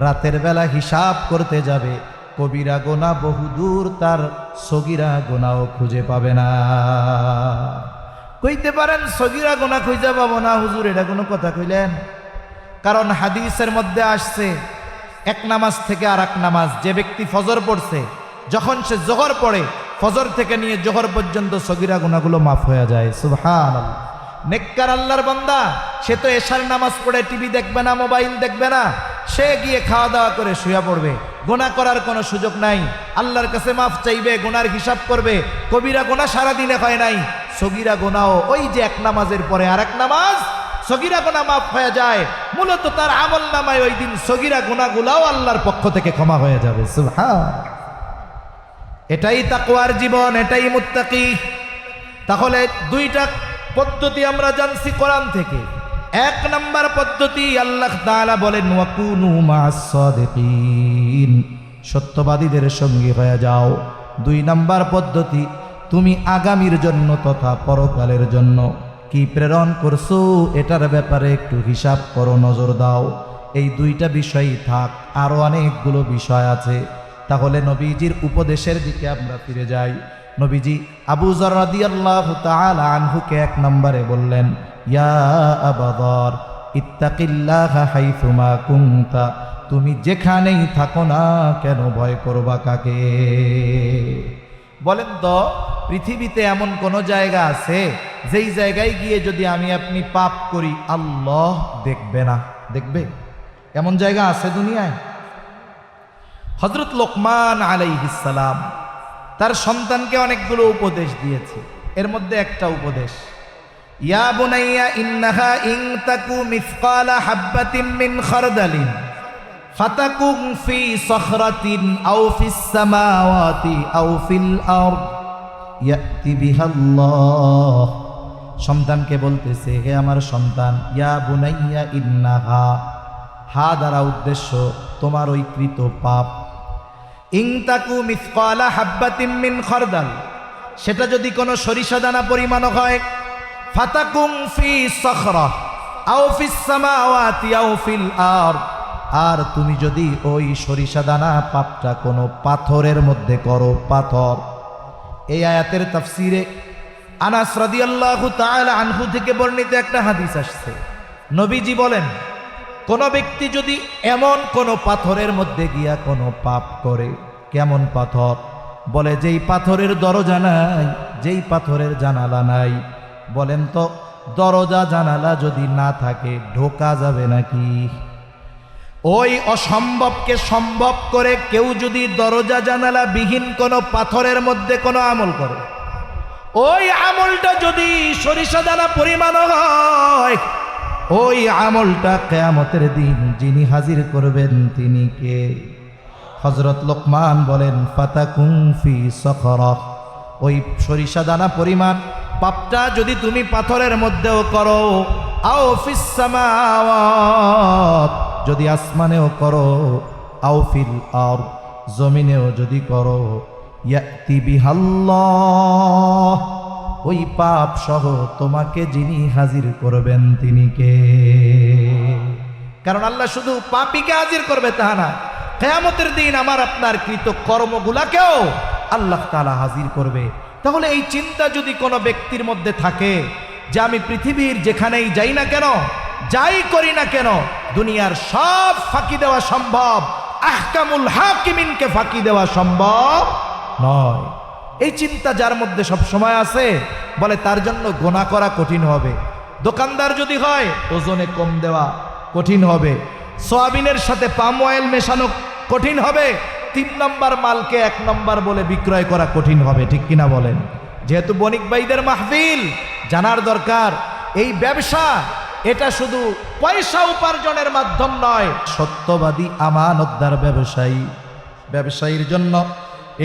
রাতের বেলা হিসাব করতে যাবে, কবিরা গুনাহ বহুদূর, তার সগীরা গুনাহও খুঁজে পাবে না। কইতে পারেন সগীরা গুনাহ খুঁজে পাবো না হুজুর, এটা কোনো কথা কইলেন? কারণ হাদিসের মধ্যে আসছে, এক নামাজ থেকে আর এক নামাজ, যে ব্যক্তি ফজর পড়ছে, যখন সে জোহর পড়ে, ফজর থেকে নিয়ে জোহর পর্যন্ত সগীরা গুনাহগুলো মাফ হয়ে যায়। সুবহানাল্লাহ। নেককার আল্লাহর বান্দা, সে তো এশার নামাজ পড়ে টিভি দেখবে না, মোবাইল দেখবে না, সে গিয়ে খাওয়া দাওয়া করে শুয়ে পড়বে, গুনাহ করার কোনো সুযোগ নাই। আল্লাহর কাছে মাফ চাইবে, গুনার হিসাব করবে। কবিরা গুনাহ সারাদিনে হয় নাই, সগীরা গুনাহও ওই যে এক নামাজের পরে আর এক নামাজ, সগীরা গুনাহ মাফ হয়ে যায়। মূলত তার আমল নামায় ওই দিন সগীরা গুনাহগুলাও আল্লাহর পক্ষ থেকে ক্ষমা হয়ে যাবে। সুবহান। এটাই তাকওয়ার জীবন, এটাই মুত্তাকি। তাহলে দুইটা পদ্ধতি আমরা জানছি কোরআন থেকে। এক নাম্বার পদ্ধতি, আল্লাহ তাআলা বলেন, ওয়াকুনু মা'আস সাদিকিন, সত্যবাদীদের সঙ্গী হয়ে যাও। দুই নাম্বার পদ্ধতি, তুমি আগামীর জন্য তথা পরকালের জন্য কি প্রেরণ করছো এটার ব্যাপারে একটু হিসাব করো, নজর দাও। এই দুইটা বিষয়ই থাক, আরো অনেকগুলো বিষয় আছে। তাহলে নবীজির উপদেশের দিকে আমরা ফিরে যাই। নবীজি আবু যর রাদিয়াল্লাহু তাআলা আনহুকে এক নম্বরে বললেন, ইয়া আবু যর ইত্তাকিল্লাহা হাইসুমা কুনতা, তুমি যেখানেই থাকো না কেন ভয় করবা কাকে? বলেন তো, পৃথিবীতে এমন কোন জায়গা আছে যেই জায়গায় গিয়ে যদি আমি আপনি পাপ করি আল্লাহ দেখবে না? দেখবে? এমন জায়গা আছে দুনিয়ায়? হযরত লোকমান আলাইহিস সালাম তার সন্তানকে অনেকগুলো উপদেশ দিয়েছে। এর মধ্যে একটা উপদেশ, ইয়া বুনাইয়া ইন্নাহা ইন তাকু মিসকালা হাববাতিন মিন খারদালিন ফাতাকুন ফি সখরাতিন আও ফিস সামাওয়াতি আও ফিল আরদ ইয়াতি বিহাল্লাহ। সন্তানকে বলতেছে, হে আমার সন্তান, ইয়া বুনাইয়া ইন্নাহা, হা দ্বারা উদ্দেশ্য তোমার ওই কৃত পাপ, ইন তাকু মিসকালা হাববাতিন মিন খারদাল, সেটা যদি কোনো সরিষা দানা পরিমাণ হয়, ফাতাকুম ফি সখরা আও ফিস সামাওয়াতি আও ফিল আরদ, আর তুমি যদি ওই সরিষা দানা পাপটা কোনো পাথরের মধ্যে করো, পাথর। এই আয়াতের তাফসিরে আনাস রাদিয়াল্লাহু তাআলা আনহু থেকে বর্ণিত একটা হাদিস আসছে। নবীজি বলেন, কোন ব্যক্তি যদি এমন কোন পাথরের মধ্যে গিয়া কোনো পাপ করে, কেমন পাথর? বলে যেই পাথরের দরজা নাই, যেই পাথরের জানালা নাই। বলেন তো, দরজা জানালা যদি না থাকে ঢোকা যাবে নাকি? ওই অসম্ভবকে সম্ভব করে কেউ যদি দরজা জানালা বিহীন কোনো পাথরের মধ্যে কোনো আমল করে, ওই আমলটা যদি সরিষা দানা পরিমাণ হয়, ওই আমলটা কিয়ামতের দিন যিনি হাজির করবেন তিনি কে? হযরত লোকমান বলেন, ফাতাকুন ফি সখরা, ওই সরিষা দানা পরিমাণ পাপটা যদি তুমি পাথরের মধ্যেও করো, আও ফিস সামাওয়াত, যদি আসমানেও করো, আও ফিল আরদ, জমিনেও যদি করো, ইয়াতি বিহাল্লাহ, ওই পাপ সহ তোমাকে যিনি হাজির করবেন তিনি কে? কারণ আল্লাহ শুধু পাপীকে হাজির করবে তা না, কিয়ামতের দিন আমার আপনার কৃত কর্মগুলাকেও আল্লাহ তাআলা হাজির করবে। তাহলে এই চিন্তা যদি কোনো ব্যক্তির মধ্যে থাকে যে আমি পৃথিবীর যেখানেই যাই না কেন, যাই করি না কেন, দুনিয়ার সব ফাঁকি দেওয়া সম্ভব, আহকামুল হাকিমিনকে ফাঁকি দেওয়া সম্ভব নয়, এই চিন্তা যার মধ্যে সব সময় আছে, বলে তার জন্য গোনা করা কঠিন হবে। দোকানদার যদি হয়, ওজনে কম দেওয়া কঠিন হবে, সয়াবিনের সাথে পাম অয়েল মেশানো কঠিন হবে, 3 নম্বর মালকে 1 নম্বর বলে বিক্রয় করা কঠিন হবে, ঠিক কিনা বলেন? যেহেতু বণিক ভাইদের মাহফিল, জানার দরকার এই ব্যবসা এটা শুধু পয়সা উপার্জনের মাধ্যম নয়, সত্যবাদী আমানতদার ব্যবসায়ী, ব্যবসায়ীর জন্য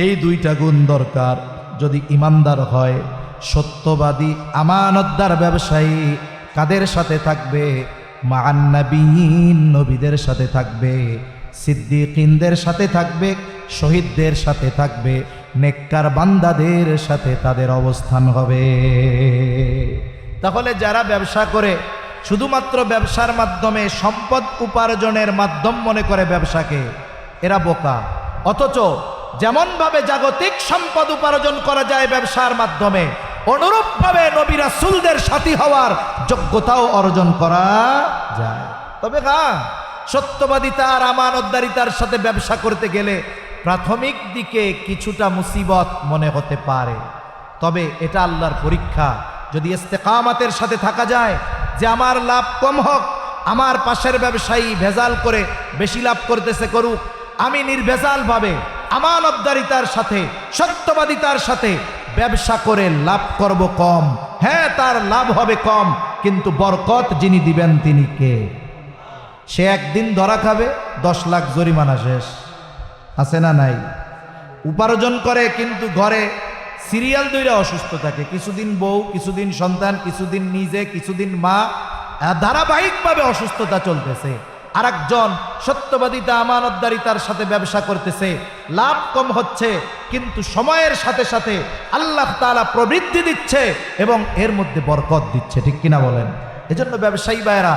এই 2টা গুণ দরকার। যদি ইমানদার হয়, সত্যবাদী আমানতদার ব্যবসায়ী কাদের সাথে থাকবে? মান নবিয়্যিন, নবীদের সাথে থাকবে, সিদ্দিকিনদের সাথে থাকবে, শহীদদের সাথে থাকবে, নেককার বান্দাদের সাথে তাদের অবস্থান হবে। তাহলে যারা ব্যবসা করে শুধুমাত্র ব্যবসার মাধ্যমে সম্পদ উপার্জনের মাধ্যম মনে করে ব্যবসাকে, এরা বোকা। অথচ যেমনভাবে জাগতিক সম্পদ উপার্জন করা যায় ব্যবসার মাধ্যমে, অনুরূপভাবে নবী রাসূলদের সাথী হওয়ার যোগ্যতাও অর্জন করা যায়। তবে সত্যবাদিতা আর আমানতদারিতার সাথে ব্যবসা করতে গেলে প্রাথমিক দিকে কিছুটা মুসিবত মনে হতে পারে, তবে এটা আল্লাহর পরীক্ষা। যদি ইস্তেকামাতের সাথে থাকা যায় যে আমার লাভ কম হোক, আমার পাশের ব্যবসায়ী ভেজাল করে বেশি লাভ করতেছে করুক, আমি নির্ভেজালভাবে আমানতদারিতার সাথে সত্যবাদিতার সাথে ব্যবসা করে লাভ করব কম, হ্যাঁ তার লাভ হবে কম, কিন্তু বরকত যিনি দিবেন তিনি কে? সে একদিন ধরা খাবে, 10 লাখ জরিমানা শেষ, আছে না নাই? উপার্জন করে কিন্তু ঘরে সিরিয়াল ধরে অসুস্থ থাকে, কিছুদিন বউ, কিছুদিন সন্তান, কিছুদিন নিজে, কিছুদিন মা, ধারাবাহিকভাবে অসুস্থতা চলতেছে। আরেকজন সত্যবাদিতা আমানতদারিতার সাথে ব্যবসা করতেছে, লাভ কম হচ্ছে, কিন্তু সময়ের সাথে সাথে আল্লাহ তাআলা প্রবৃদ্ধি দিচ্ছে এবং এর মধ্যে বরকত দিচ্ছে, ঠিক কিনা বলেন? এজন্য ব্যবসায়ী ভাইরা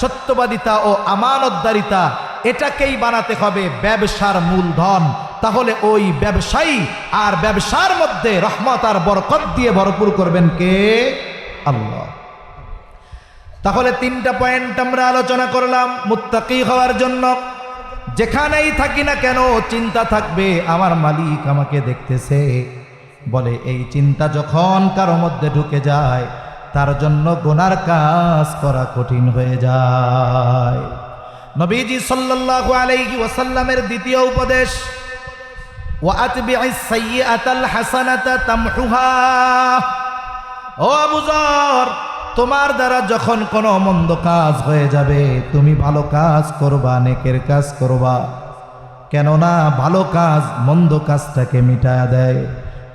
সত্যবাদিতা ও আমানতদারিতা এটাকেই বানাতে হবে ব্যবসার মূলধন। তাহলে ওই ব্যবসায়ী আর ব্যবসার মধ্যে রহমত আর বরকত দিয়ে ভরপুর করবেন কে? আল্লাহ। তাহলে 3টা পয়েন্ট আমরা আলোচনা করলাম মুত্তাকি হওয়ার জন্য। যেখানেই থাকি না কেন চিন্তা থাকবে আমার মালিক আমাকে দেখতেছে। বলে এই চিন্তা যখন কারো মধ্যে ঢুকে যায় তার জন্য গুনার কাজ করা কঠিন হয়ে যায়। নবীজি সাল্লাল্লাহু আলাইহি ওয়াসাল্লামের দ্বিতীয় উপদেশ, ওয়াতবি'আস সাইয়্যাতাল হাসানাতা তামহুহা। ও আবু যর, তোমার দ্বারা যখন কোনো মন্দ কাজ হয়ে যাবে তুমি ভালো কাজ করবা, নেকের কাজ করবা। কেননা ভালো কাজ মন্দ কাজটাকে মিটায়া দেয়।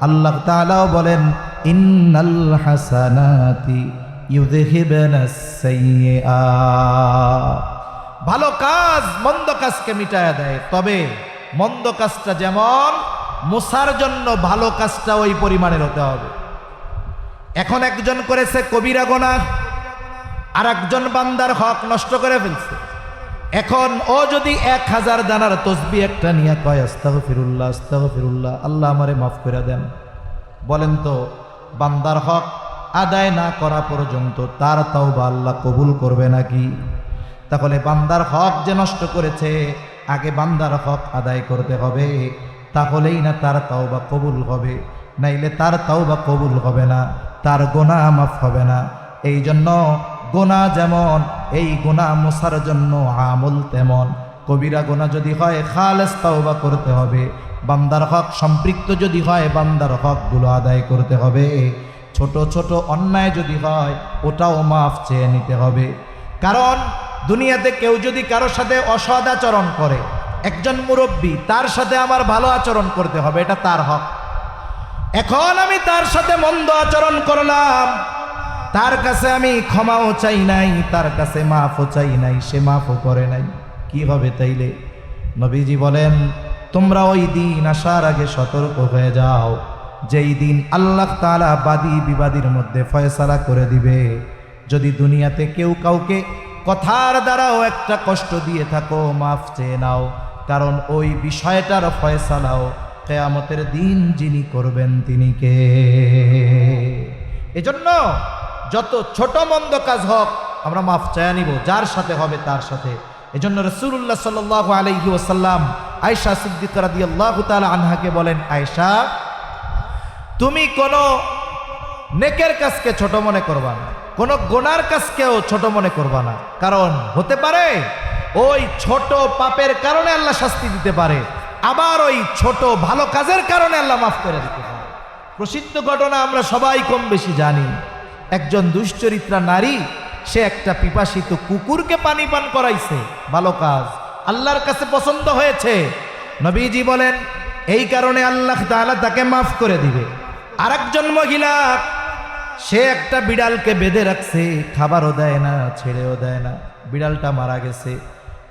আল্লাহ তাআলাও বলেন ইন্নাল হাসানাতি ইউযহিবুনাস সাইয়্যাত। ভালো কাজ মন্দ কাজকে মিটায়া দেয়, তবে মন্দ কাজটা যেমন মুসার জন্য ভালো কাজটা ওই পরিমাণের হতে হবে। এখন একজন করেছে কবিরা গুনাহ, আর একজন বান্দার হক নষ্ট করে ফেলছে। এখন ও যদি 1000 দানার তসবিহ একটা নিয়ে কয় আস্তাগফিরুল্লাহ আস্তাগফিরুল্লাহ, আল্লাহ আমারে মাফ করে দেন, বলেন তো বান্দার হক আদায় না করা পর্যন্ত তার তাওবা আল্লাহ কবুল করবে নাকি? তাহলে বান্দার হক যে নষ্ট করেছে আগে বান্দার হক আদায় করতে হবে, তাহলেই না তার তাওবা কবুল হবে, নাইলে তার তাওবা কবুল হবে না, তার গুনাহ মাফ হবে না। এই জন্য গুনাহ যেমন এই গুনাহ মুসার জন্য আমল তেমন। কবিরা গুনাহ যদি হয় খালেস তাওবা করতে হবে, বান্দার হক সম্পৃক্ত যদি হয় বান্দার হকগুলো আদায় করতে হবে, ছোট ছোট অন্যায় যদি হয় ওটাও মাফ চেয়ে নিতে হবে। কারণ দুনিয়াতে কেউ যদি কারোর সাথে অসৎ আচরণ করে, একজন মুরব্বী তার সাথে আমার ভালো আচরণ করতে হবে, এটা তার হক। এখন আমি তার সাথে মন্দ আচরণ করলাম, তার কাছে আমি ক্ষমাও চাই নাই, তার কাছে মাফও চাই নাই, সে মাফও করে নাই, কি হবে তাইলে? নবীজি বলেন তোমরা ওই দিন আসার আগে সতর্ক হয়ে যাও, যেই দিন আল্লাহ তাআলা বাদী বিবাদীর মধ্যে ফয়সালা করে দিবে। যদি দুনিয়াতে কেউ কাউকে কথার দ্বারাও একটা কষ্ট দিয়ে থাকো মাফ চেয়ে নাও, কারণ ওই বিষয়টার ফয়সালাও কিয়ামতের দিন যিনি করবেন তিনি কে? এজন্য যত ছোট মন্দ কাজ হোক আমরা মাফ চেয়ে নিব, যার সাথে হবে তার সাথে। এজন্য রাসূলুল্লাহ সাল্লাল্লাহু আলাইহি ওয়াসাল্লাম আয়েশা সিদ্দিকা রাদিয়াল্লাহু তাআলা আনহাকে বলেন, আয়েশা তুমি কোনো নেকের কাজকে ছোট মনে করবা না, কোনো গুনার কাজকেও ছোট মনে করবা না, কারণ হতে পারে ওই ছোট পাপের কারণে আল্লাহ শাস্তি দিতে পারে, আবার ওই ছোট ভালো কাজের কারণে আল্লাহ মাফ করে দিতে পারে। প্রসিদ্ধ ঘটনা আমরা সবাই কম বেশি জানি। একজন দুশ্চরিত্রা নারী, সে একটা পিপাসিত কুকুরকে পানি পান করাইছে, ভালো কাজ, আল্লাহর কাছে পছন্দ হয়েছে। নবীজি বলেন এই কারণে আল্লাহ তাআলা তাকে মাফ করে দিবে। আরেকজন মহিলা, সে একটা বিড়ালকে বেঁধে রাখছে, খাবারও দেয় না ছেড়েও দেয় না, বিড়ালটা মারা গেছে।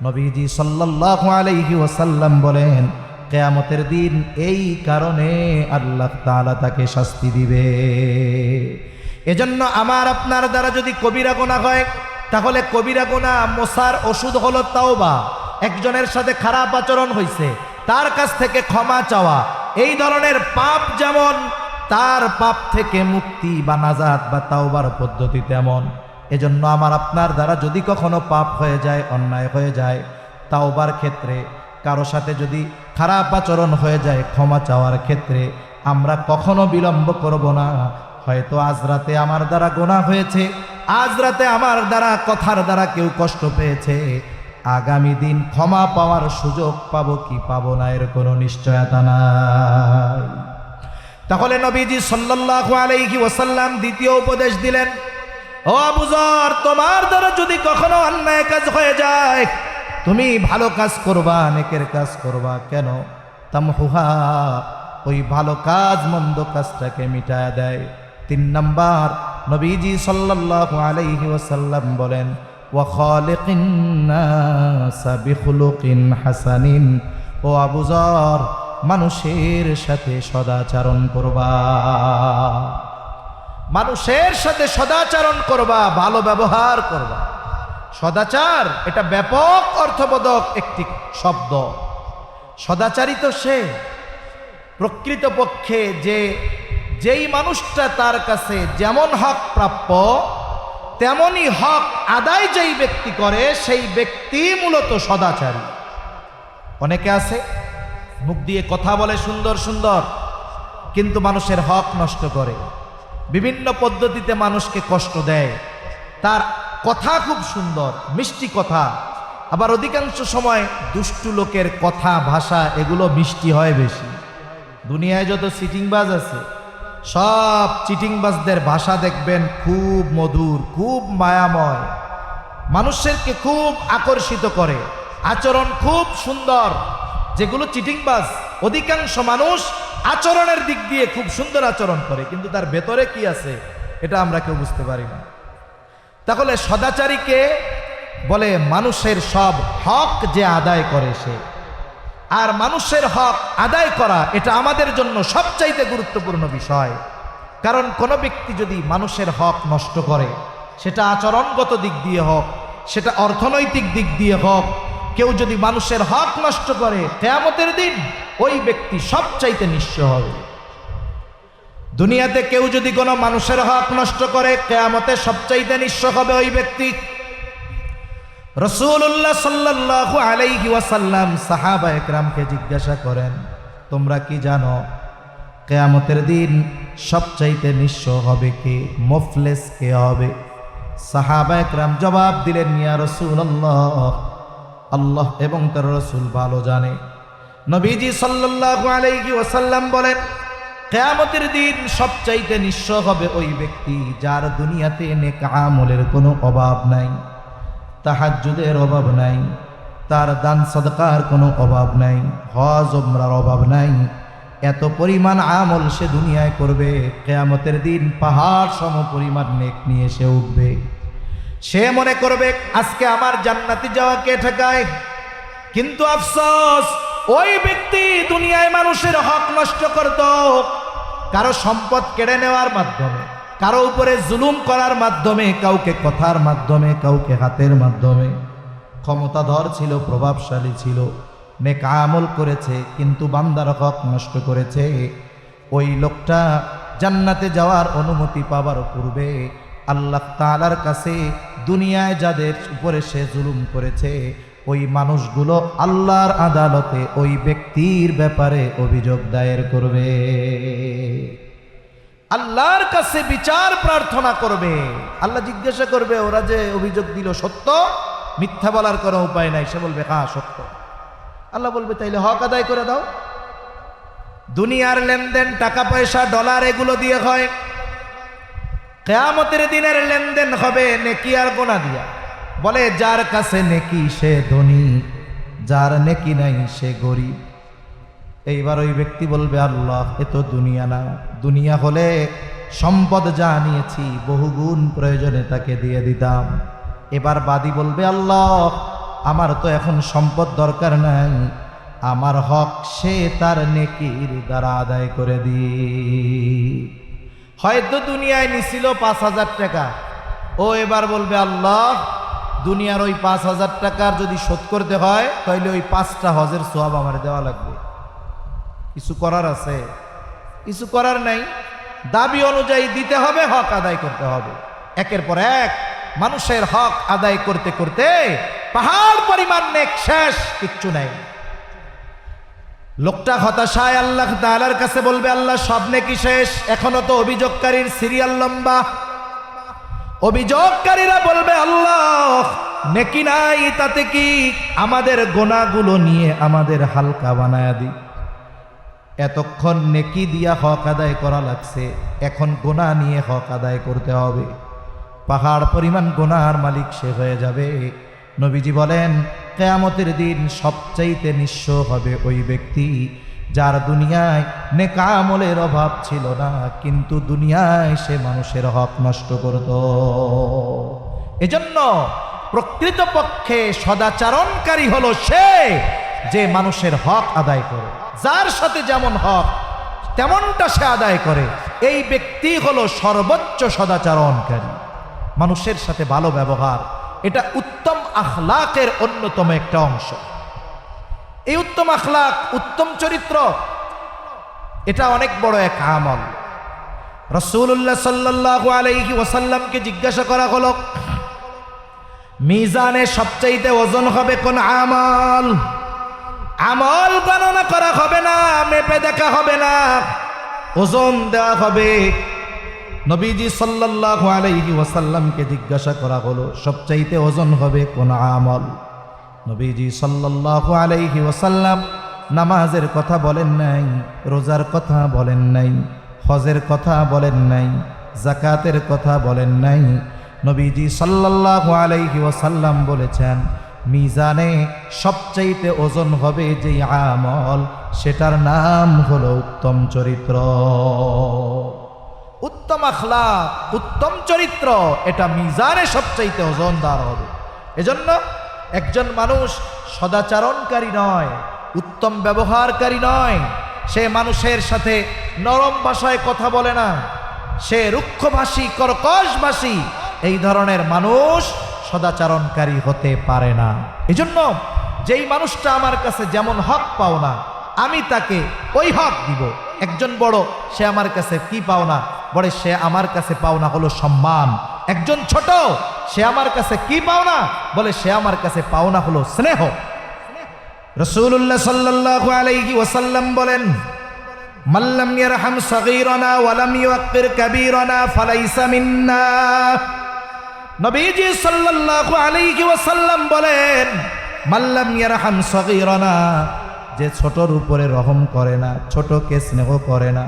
নবীজি সাল্লাল্লাহু আলাইহি ওয়াসাল্লাম বলেন কিয়ামতের দিন এই কারণে আল্লাহ তাআলা তাকে শাস্তি দিবে। এজন্য আমার আপনার দ্বারা যদি কবিরা গুনাহ হয়, তাহলে কবিরা গুনাহ মোছার ওষুধ হলো তাওবা। একজনের সাথে খারাপ আচরণ হয়েছে, তার কাছ থেকে ক্ষমা চাওয়া, এই ধরনের পাপ যেমন তার পাপ থেকে মুক্তি বা নাজাত বা তাওবার পদ্ধতি তেমন। এজন্য আমার আপনার দ্বারা যদি কখনো পাপ হয়ে যায়, অন্যায় হয়ে যায়, তাওবার ক্ষেত্রে কারো সাথে যদি খারাপ আচরণ হয়ে যায়, ক্ষমা চাওয়ার ক্ষেত্রে আমরা কখনো বিলম্ব করব না। হয়তো আজ রাতে আমার দ্বারা গুনাহ হয়েছে, আজ রাতে আমার দ্বারা কথার দ্বারা কেউ কষ্ট পেয়েছে, আগামী দিন ক্ষমা পাওয়ার সুযোগ পাবো কি পাবো না এর কোনো নিশ্চয়তা নাই। তাহলে নবীজি সাল্লাল্লাহু আলাইহি ওয়াসাল্লাম দ্বিতীয় উপদেশ দিলেন, ও আবু যর, তোমার দ্বারা যদি কখনো অন্যায় কাজ হয়ে যায় তুমি ভালো কাজ করবা, নেকের কাজ করবা। কেন? তামহুহা, ওই ভালো কাজ মন্দ কাজটাকে মিটায়া দেয়। 3 নাম্বার, নবীজি সাল্লাল্লাহু আলাইহি ওয়াসাল্লাম বলেন ওয়া খালিকিন নাসা বিখুলুকিন হাসানিন। ও আবু যর, মানুষের সাথে সদাচরণ করবা, মানুষের সাথে সদাচরণ করবা, ভালো ব্যবহার করবা। সদাচার এটা ব্যাপক অর্থবোধক একটি শব্দ। সদাচারী তো সে, প্রকৃতপক্ষে যেই মানুষটা তার কাছে যেমন হক প্রাপ্য তেমনি হক আদায় যেই ব্যক্তি করে সেই ব্যক্তি মূলত সদাচারী। অনেকে আছে মুখ দিয়ে কথা বলে সুন্দর সুন্দর, কিন্তু মানুষের হক নষ্ট করে, বিভিন্ন পদ্ধতিতে মানুষকে কষ্ট দেয়। তার কথা খুব সুন্দর, মিষ্টি কথা, আবার অধিকাংশ সময় দুষ্টু লোকের কথা ভাষা এগুলো মিষ্টি হয় বেশি। দুনিয়ায় যত চিটিংবাজ আছে সব চিটিংবাজদের ভাষা দেখবেন খুব মধুর, খুব মায়াময়, মানুষকে খুব আকর্ষিত করে, আচরণ খুব সুন্দর। যেগুলো চিটিংবাজ, অধিকাংশ মানুষ আচরণের দিক দিয়ে খুব সুন্দর আচরণ করে, কিন্তু তার ভেতরে কি আছে এটা আমরা কেউ বুঝতে পারি না। তাহলে সদাচারীকে বলে মানুষের সব হক যে আদায় করে সে। আর মানুষের হক আদায় করা এটা আমাদের জন্য সবচাইতে গুরুত্বপূর্ণ বিষয়। কারণ কোনো ব্যক্তি যদি মানুষের হক নষ্ট করে, সেটা আচরণগত দিক দিয়ে হোক, সেটা অর্থনৈতিক দিক দিয়ে হোক, কেউ যদি মানুষের হক নষ্ট করে কিয়ামতের দিন ওই ব্যক্তি সবচাইতে নিঃস্ব হবে। দুনিয়াতে কেউ যদি কোনো মানুষের হক নষ্ট করে কিয়ামতে সবচাইতে নিঃস্ব হবে ওই ব্যক্তি। রাসূলুল্লাহ সাল্লাল্লাহু আলাইহি ওয়াসাল্লাম সাহাবায়ে কেরামকে জিজ্ঞাসা করেন, তোমরা কি জানো কিয়ামতের দিন সবচাইতে নিঃস্ব হবে কে, মুফলিস কে হবে? সাহাবায়ে কেরাম জবাব দিলেন, ইয়া রাসূলুল্লাহ, আল্লাহ এবং তার রাসূল ভালো জানে। নবীজি সাল্লাল্লাহু আলাইহি ওয়াসাল্লাম বলেন, কিয়ামতের দিন সবচাইতে নিঃস্ব হবে ওই ব্যক্তি যার দুনিয়াতে নেক আমলের কোনো অভাব নাই, তাহাজ্জুদের অভাব নাই, তার দান সাদকার কোনো অভাব নাই, হজ উমরার অভাব নাই। এত পরিমাণ আমল সে দুনিয়ায় করবে, কিয়ামতের দিন পাহাড় সম পরিমাণ নেক নিয়ে সে উঠবে। সে মনে করবে আজকে আমার জান্নাতে যাওয়া কে ঠেকায়। কিন্তু আফসোস, ওই ব্যক্তি দুনিয়ায় মানুষের হক নষ্ট করত, কারো সম্পদ কেড়ে নেওয়ার মাধ্যমে, কারো উপরে জুলুম করার মাধ্যমে, কাউকে কথার মাধ্যমে, কাউকে হাতের মাধ্যমে। ক্ষমতাধর ছিল, প্রভাবশালী ছিল, নেক আমল করেছে, কিন্তু বান্দার হক নষ্ট করেছে। ওই লোকটা জান্নাতে যাওয়ার অনুমতি পাবার পূর্বে আল্লাহ তাআলার কাছে দুনিয়ায় যাদের উপরে সে জুলুম করেছে ওই মানুষগুলো আল্লাহর আদালতে ওই ব্যক্তির ব্যাপারে অভিযোগ দায়ের করবে, আল্লাহর কাছে বিচার প্রার্থনা করবে। আল্লাহ জিজ্ঞাসা করবে, ওরা যে অভিযোগ দিল সত্য? মিথ্যা বলার কোনো উপায় নাই। সে বলবে হ্যাঁ সত্য। আল্লাহ বলবে তাইলে হক আদায় করে দাও। দুনিয়ার লেনদেন, টাকা পয়সা, ডলার এগুলো দিয়ে হয়, কিয়ামতের দিনের লেনদেন হবে নেকি আর গুনাহ দিয়া। বলে যার কাছে নেকি সে ধনী, যার নেকি নাই সে গরিব। এইবার ওই ব্যক্তি বলবে আল্লাহ এ তো দুনিয়া না, দুনিয়া হলে সম্পদ যা নিয়েছি বহুগুণ প্রয়োজনে তাকে দিয়ে দিতাম। এবার বাদী বলবে আল্লাহ আমার তো এখন সম্পদ দরকার নাই, আমার হক সে তার নেকির দ্বারা আদায় করে দি। হয়তো দুনিয়ায় নিছিল ৫,০০০ টাকা, ও এবার বলবে আল্লাহ দুনিয়ার ওই ৫,০০০ টাকার যদি শোধ করতে হয় তাহলে ওই ৫টা হজের সওয়াব আমার দেওয়া লাগবে। কিছু করার আছে? কিছু করার নাই, দাবি অনুযায়ী দিতে হবে, হক আদায় করতে হবে। একের পর এক মানুষের হক আদায় করতে করতে পাহাড় পরিমাণ নেক শেষ, কিচ্ছু নাই। লোকটা হতাশায় আল্লাহ তাআলার কাছে বলবে আল্লাহ সব নেকি শেষ, এখনো তো অভিযোগকারীর সিরিয়াল লম্বা। অভিযোগকারীরা বলবে আল্লাহ নেকি নাই তাতে কি, আমাদের গুনাহগুলো নিয়ে আমাদের হালকা বানায়া দি। এতক্ষণ নেকি দিয়া হক আদায় করা লাগছে, এখন গুনাহ নিয়ে হক আদায় করতে হবে। পাহাড় পরিমাণ গুনাহর মালিক সে হয়ে যাবে। নবীজি বলেন কিয়ামতের দিন সবচাইতে নিঃস্ব হবে ওই ব্যক্তি যার দুনিয়ায় নেক আমলের অভাব ছিল না, কিন্তু দুনিয়ায় সে মানুষের হক নষ্ট করত। এজন্য প্রকৃতপক্ষে সদাচরণকারী হলো সে যে মানুষের হক আদায় করে, যার সাথে যেমন হক তেমনটা সে আদায় করে। এই ব্যক্তি হলো সর্বোচ্চ সদাচরণকারী। মানুষের সাথে ভালো ব্যবহার এটা উত্তম আখলাকের অন্যতম একটা অংশ। এই উত্তম আখলাক, উত্তম চরিত্র, এটা অনেক বড় এক আমল। রাসূলুল্লাহ সাল্লাল্লাহু আলাইহি ওয়াসাল্লামকে জিজ্ঞাসা করা হলো, মিজানে সবচাইতে ওজন হবে কোন আমল? আমল গণনা করা হবে না, মেপে দেখা হবে না, ওজন দেওয়া হবে। নবীজি সাল্লাল্লাহু আলাইহি ওয়াসাল্লামকে জিজ্ঞাসা করা হলো, সবচাইতে ওজন হবে কোন আমল? নবীজি সাল্লাল্লাহু আলাইহি ওয়াসাল্লাম নামাজের কথা বলেন নাই, রোজার কথা বলেন নাই, হজের কথা বলেন নাই, যাকাতের কথা বলেন নাই। নবীজি সাল্লাল্লাহু আলাইহি ওয়াসাল্লাম বলেছেন, মিজানে সবচাইতে ওজন হবে যেই আমল, সেটার নাম হলো উত্তম চরিত্র। উত্তম আখলাক, উত্তম চরিত্র, এটা মিজানে সবচাইতে ওজনদার হবে। এজন্য একজন মানুষ সদাচরণকারী নয়, উত্তম ব্যবহারকারী নয়, সে মানুষের সাথে নরম ভাষায় কথা বলে না, সে রুক্ষভাষী, কর্কশভাষী, এই ধরনের মানুষ সদাচরণকারী হতে পারে না। এজন্য যেই মানুষটা আমার কাছে যেমন হক পাও না, আমি তাকে ওই হক দিব। একজন বড়, সে আমার কাছে কি পাও না? বলে সে আমার কাছে পাওনা হলো সম্মান। একজন ছোট, সে আমার কাছে কি পাওনা? বলে সে আমার কাছে পাওনা হলো স্নেহ। রাসূলুল্লাহ সাল্লাল্লাহু আলাইহি ওয়াসাল্লাম বলেন, মাল্লাম ইয়ারহাম সগীরানা ওয়া লাম ইউক্কির কাবীরানা ফালাইসা মিন্না। নবীজি সাল্লাল্লাহু আলাইহি ওয়াসাল্লাম বলেন, মাল্লাম ইয়ারহাম সগীরানা, যে ছোটর উপরে রহম করে না, ছোটকে স্নেহ করে না,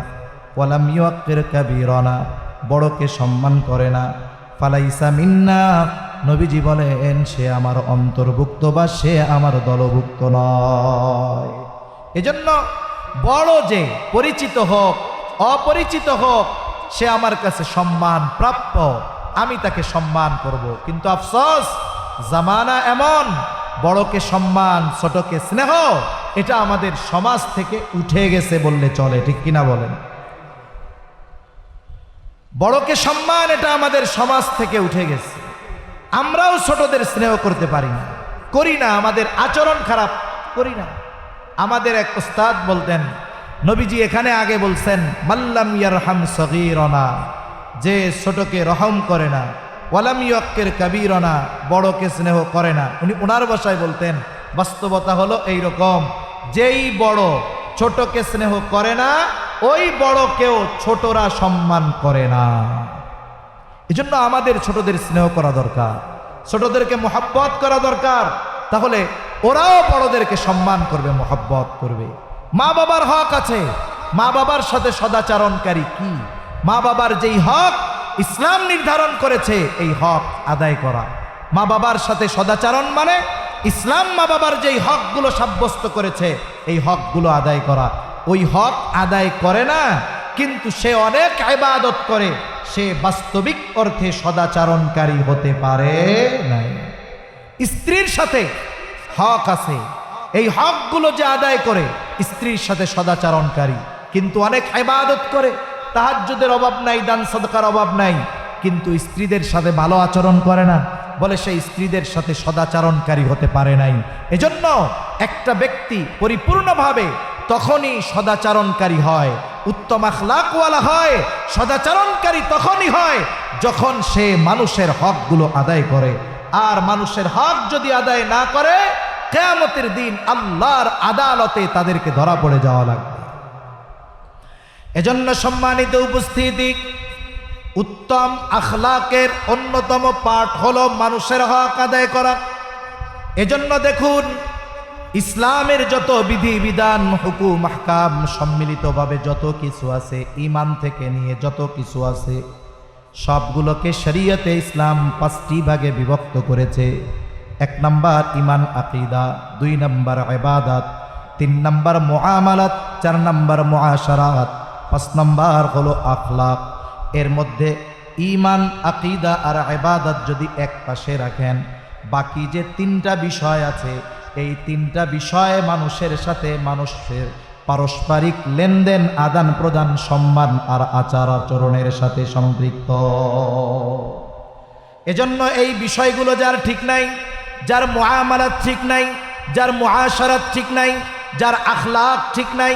ওয়া লাম ইউক্কির কাবীরানা, বড়কে সম্মান করে না, ফালাইসা মিন্না, নবীজি বলেন সে আমার অন্তর্ভুক্ত বা সে আমার দলভুক্ত নয়। এজন্য বড় যে পরিচিত হোক অপরিচিত হোক, সে আমার কাছে সম্মান প্রাপ্য, আমি তাকে সম্মান করব। কিন্তু আফসোস, জামানা এমন, বড়কে সম্মান, ছোটকে স্নেহ, এটা আমাদের সমাজ থেকে উঠে গেছে বললে চলে, ঠিক কিনা বলেন? বড়কে সম্মান, এটা আমাদের সমাজ থেকে উঠে গেছে। আমরাও ছোটদের স্নেহ করতে পারি না, করি না, আমাদের আচরণ খারাপ, করি না। আমাদের এক উস্তাদ বলতেন, নবীজি এখানে আগে বলছেন, মাল্লাম ইয়ারহাম সগীরানা, যে ছোটকে রহম করে না, ওয়ালাম ইউক্কির কাবীরানা, বড়কে স্নেহ করে না। উনি ওনার ভাষায় বলতেন, বাস্তবতা হলো এইরকম, যেই বড় ছোটকে স্নেহ করে না, ওই বড়কেও ছোটরা সম্মান করে না। এজন্য আমাদের ছোটদের স্নেহ করা দরকার, ছোটদেরকে মহব্বত করা দরকার, তাহলে ওরাও বড়দেরকে সম্মান করবে, মহব্বত করবে। মা বাবার হক আছে, মা বাবার সাথে সদাচরণকারী কি? মা বাবার যেই হক ইসলাম নির্ধারণ করেছে, এই হক আদায় করা। মা বাবার সাথে সদাচরণ মানে ইসলাম মা বাবার যেই হকগুলো সাব্যস্ত করেছে, এই হকগুলো আদায় করা। ওই হক আদায় করে না, কিন্তু সে অনেক ইবাদত করে, সে বাস্তবিক অর্থে সদাচরণকারী হতে পারে নাই। স্ত্রীর সাথে হক আছে, এই হকগুলো যে আদায় করে, স্ত্রীর সাথে সদাচরণকারী, কিন্তু অনেক ইবাদত করে, তাহাজ্জুদের অভাব নাই, দান সাদকার অভাব নাই, কিন্তু স্ত্রীদের সাথে ভালো আচরণ করে না, বলে সেই স্ত্রীদের সাথে সদাচরণকারী হতে পারে নাই। এজন্য একটা ব্যক্তি পরিপূর্ণভাবে তখনই সদাচরণকারী হয়, উত্তম আখলাকওয়ালা হয়, সদাচরণকারী তখনই হয় যখন সে মানুষের হকগুলো আদায় করে। আর মানুষের হক যদি আদায় না করে, কিয়ামতের দিন আল্লাহর আদালতে তাদেরকে ধরা পড়ে যাওয়া লাগবে। এজন্য সম্মানিত উপস্থিতি, উত্তম আখলাকের অন্যতম পাঠ হলো মানুষের হক আদায় করা। এজন্য দেখুন, ইসলামের যত বিধিবিধান, হুকুম, আহকাম সম্মিলিতভাবে যত কিছু আছে, ঈমান থেকে নিয়ে যত কিছু আছে, সবগুলোকে শরীয়তে ইসলাম 5টি ভাগে বিভক্ত করেছে। 1 নাম্বার ঈমান আকীদা, 2 নাম্বার ইবাদত, 3 নাম্বার মুআমালাত, 4 নাম্বার মুআশারাত, 5 নাম্বার হলো আখলাক। এর মধ্যে ঈমান, আকীদা আর ইবাদত যদি এক পাশে রাখেন, বাকি যে 3টা বিষয় আছে, এই 3টা বিষয় মানুষের সাথে মানুষের পারস্পরিক লেনদেন, আদান প্রদান, সম্মান আর আচার আচরণের সাথে সম্পৃক্ত। এজন্য এই বিষয়গুলো যার ঠিক নাই, যার মুআমালাত ঠিক নাই, যার মুআশারাত ঠিক নাই, যার আখলাক ঠিক নাই,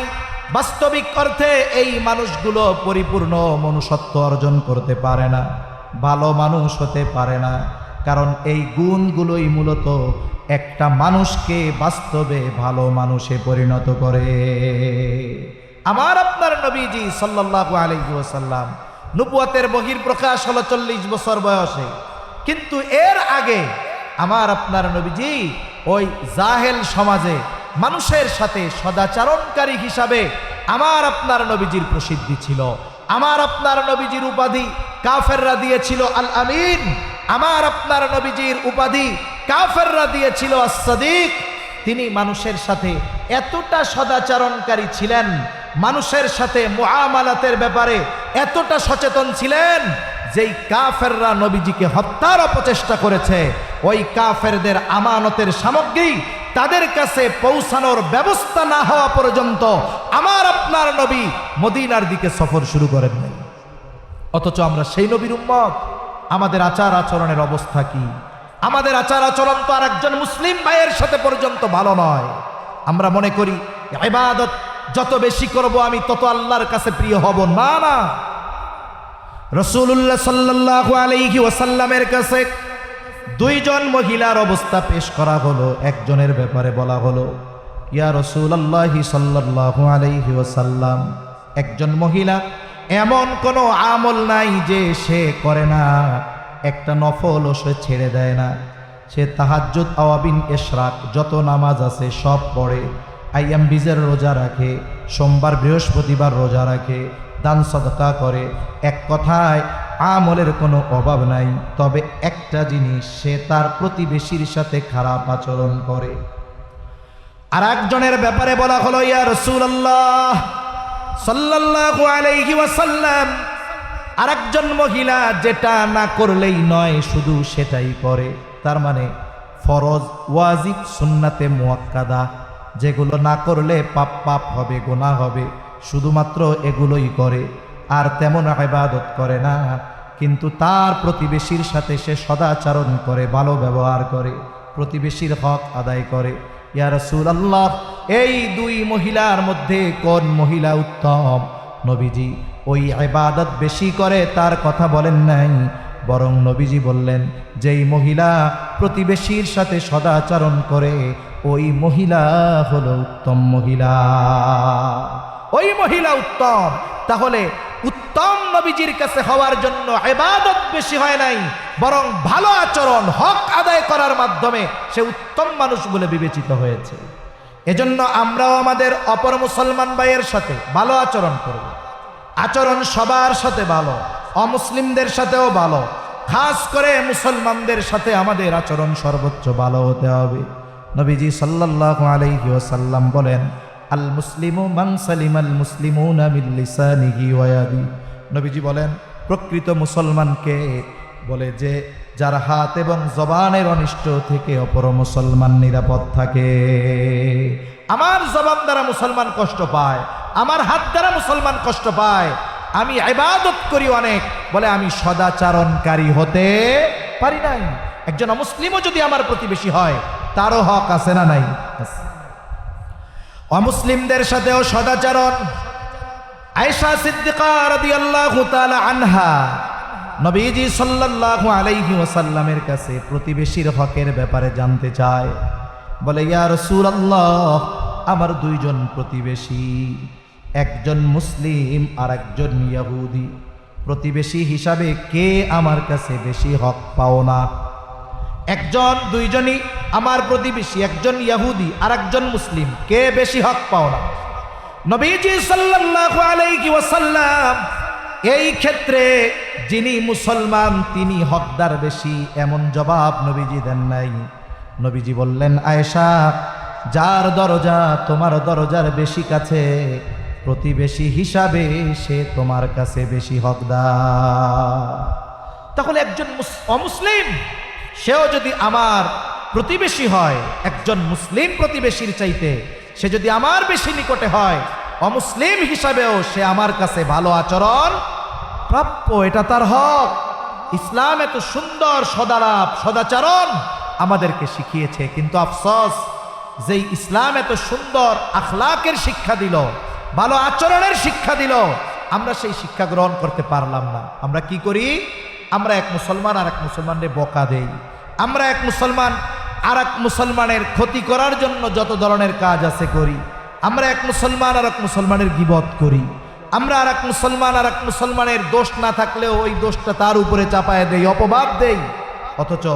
বাস্তবিক অর্থে এই মানুষগুলো পরিপূর্ণ মনুষ্যত্ব অর্জন করতে পারে না, ভালো মানুষ হতে পারে না। কারণ এই গুণগুলোই মূলত একটা মানুষকে বাস্তবে ভালো মানুষে পরিণত করে। আমার আপনার নবীজি সাল্লাল্লাহু আলাইহি ওয়াসাল্লাম নবুয়তের বহির্প্রকাশ হলো 40 বছর বয়সে, কিন্তু এর আগে আমার আপনার নবীজি ওই জাহেল সমাজে মানুষের সাথে সদাচরণকারী হিসাবে আমার আপনার নবীজির প্রসিদ্ধি ছিল। আমার আপনার নবীজির উপাধি কাফেররা দিয়েছিল আল আমিন, আমার আপনার নবীজির উপাধি কাফেররা দিয়েছিল আস-সাদিক। তিনি মানুষের সাথে এতটা সদাচরণকারী ছিলেন, মানুষের সাথে মুআমালাতের ব্যাপারে এতটা সচেতন ছিলেন, যেই কাফেররা নবীজিকে হত্যার অপচেষ্টা করেছে, ওই কাফেরদের আমানতের সামগ্রী তাদের কাছে পৌঁছানোর ব্যবস্থা না হওয়া পর্যন্ত আমার আপনার নবী মদিনার দিকে সফর শুরু করেন নাই। অথচ আমরা সেই নবীর উম্মত। আমাদের আচার আচরণের অবস্থা কি? আমাদের আচার আচরণ তো আর একজন মুসলিম ভাইয়ের সাথে পর্যন্ত ভালো নয়। আমরা মনে করি ইবাদত যত বেশি করব আমি তত আল্লাহর কাছে প্রিয় হব। না না, রাসূলুল্লাহ সাল্লাল্লাহু আলাইহি ওয়াসাল্লামের কাছে দুইজন মহিলার অবস্থা পেশ করা হলো। একজনের ব্যাপারে বলা হলো, ইয়া রাসূলুল্লাহ সাল্লাল্লাহু আলাইহি ওয়াসাল্লাম, একজন মহিলা এমন কোনো আমল নাই যে সে করে না, একটা নফলও সে ছেড়ে দেয় না। সে তাহাজ্জুদ, আওয়াবিন, ইশরাক যত নামাজ আছে সব পড়ে, আইয়াম বিজের রোজা রাখে, সোমবার বৃহস্পতিবার রোজা রাখে, দান সদকা করে। এক কথায় আমলের কোনো অভাব নাই। তবে একটা জিনিস, সে তার প্রতিবেশীর সাথে খারাপ আচরণ করে। আর একজনের ব্যাপারে বলা হলো, ইয়া রাসূলুল্লাহ সাল্লাল্লাহু আলাইহি ওয়াসাল্লাম, আরেকজন মহিলা যেটা না করলেই নয় শুধু সেটাই করে। তার মানে ফরজ, ওয়াজিব, সুন্নাতে মুআক্কাদা যেগুলো না করলে পাপ হবে, গুনাহ হবে, শুধুমাত্র এগুলোই করে, আর তেমন ইবাদত করে না। কিন্তু তার প্রতিবেশীর সাথে সে সদাচরণ করে, ভালো ব্যবহার করে, প্রতিবেশীর হক আদায় করে। ইয়া রাসূলুল্লাহ, এই দুই মহিলার মধ্যে কোন মহিলা উত্তম? নবীজি ওই ইবাদত বেশি করে তার কথা বলেন নাই, বরং নবীজি বললেন, যেই মহিলা প্রতিবেশীর সাথে সদাচরণ করে ওই মহিলা হলো উত্তম মহিলা, ওই মহিলা উত্তম। তাহলে উত্তম নবীজির কাছে হওয়ার জন্য ইবাদত বেশি হয় নাই, বরং ভালো আচরণ, হক আদায় করার মাধ্যমে সে উত্তম মানুষ বলে বিবেচিত হয়েছে। এজন্য আমরাও আমাদের অপর মুসলমান ভাইয়ের সাথে ভালো আচরণ করব। আচরণ সবার সাথে ভালো, অমুসলিমদের সাথেও ভালো, খাস করে মুসলমানদের সাথে আমাদের আচরণ সর্বোচ্চ ভালো হতে হবে। নবীজি সাল্লাল্লাহু আলাইহি ওয়াসাল্লাম বলেন, আল মুসলিমু মান সালিমাল মুসলিমুনা মিন লিসানিহি ওয়া ইয়াদি। নবীজি বলেন, প্রকৃত মুসলমানকে বলে যে যার হাত এবং জবানের অনিষ্ট থেকে অপর মুসলমান নিরাপদ থাকে। আমার জবান দ্বারা মুসলমান কষ্ট পায়, আমার হাত দ্বারা মুসলমান কষ্ট পায়, আমি ইবাদত করি অনেক, বলে আমি সদাচরণকারী হতে পারি নাই। একজন অমুসলিমও যদি আমার প্রতিবেশী হয়, তারও হক আছে না নাই? অমুসলিমদের সাথেও সদাচরণ। আয়েশা সিদ্দিকা রাদিয়াল্লাহু তাআলা আনহা নবীজি সাল্লাল্লাহু আলাইহি ওয়াসাল্লামের কাছে প্রতিবেশীর হকের ব্যাপারে জানতে চায়। বলে, ইয়া রাসূলুল্লাহ, আমার দুইজন প্রতিবেশী, একজন মুসলিম আর একজন ইহুদি। প্রতিবেশী হিসাবে কে আমার কাছে বেশি হক পাও না? দুইজনই আমার প্রতিবেশী, একজন ইহুদি আর একজন মুসলিম, কে বেশি হক পাও না? নবীজি সাল্লাল্লাহু আলাইহি ওয়াসাল্লাম এই ক্ষেত্রে যিনি মুসলমান তিনি হকদার বেশি, এমন জবাব নবীজি দেন নাই। নবীজি বললেন, আয়েশা, যার দরজা তোমার দরজার বেশি কাছে, প্রতিবেশী হিসাবে সে তোমার কাছে বেশি হকদার। তাহলে একজন অমুসলিম সেও যদি আমার প্রতিবেশী হয়, একজন মুসলিম প্রতিবেশীর চাইতে সে যদি আমার বেশি নিকটে হয়, অমুসলিম হিসাবেও সে আমার কাছে ভালো আচরণ প্রাপ্য, এটা তার হক। ইসলাম এত সুন্দর সদালাপ, সদাচরণ আমাদেরকে শিখিয়েছে। কিন্তু আফসোস, যেই ইসলাম এত সুন্দর আখলাকের শিক্ষা দিল, ভালো আচরণের শিক্ষা দিল, আমরা সেই শিক্ষা গ্রহণ করতে পারলাম না। আমরা কি করি? আমরা এক মুসলমান আর এক মুসলমানের বকা দেই। আমরা এক মুসলমান আর এক মুসলমানের ক্ষতি করার জন্য যত ধরনের কাজ আছে করি। আমরা এক মুসলমান আর এক মুসলমানের গীবত করি। আমরা আর এক মুসলমানের দোষ না থাকলেও ওই দোষটা তার উপরে চাপায় দেই, অপবাদ দেই। অথচ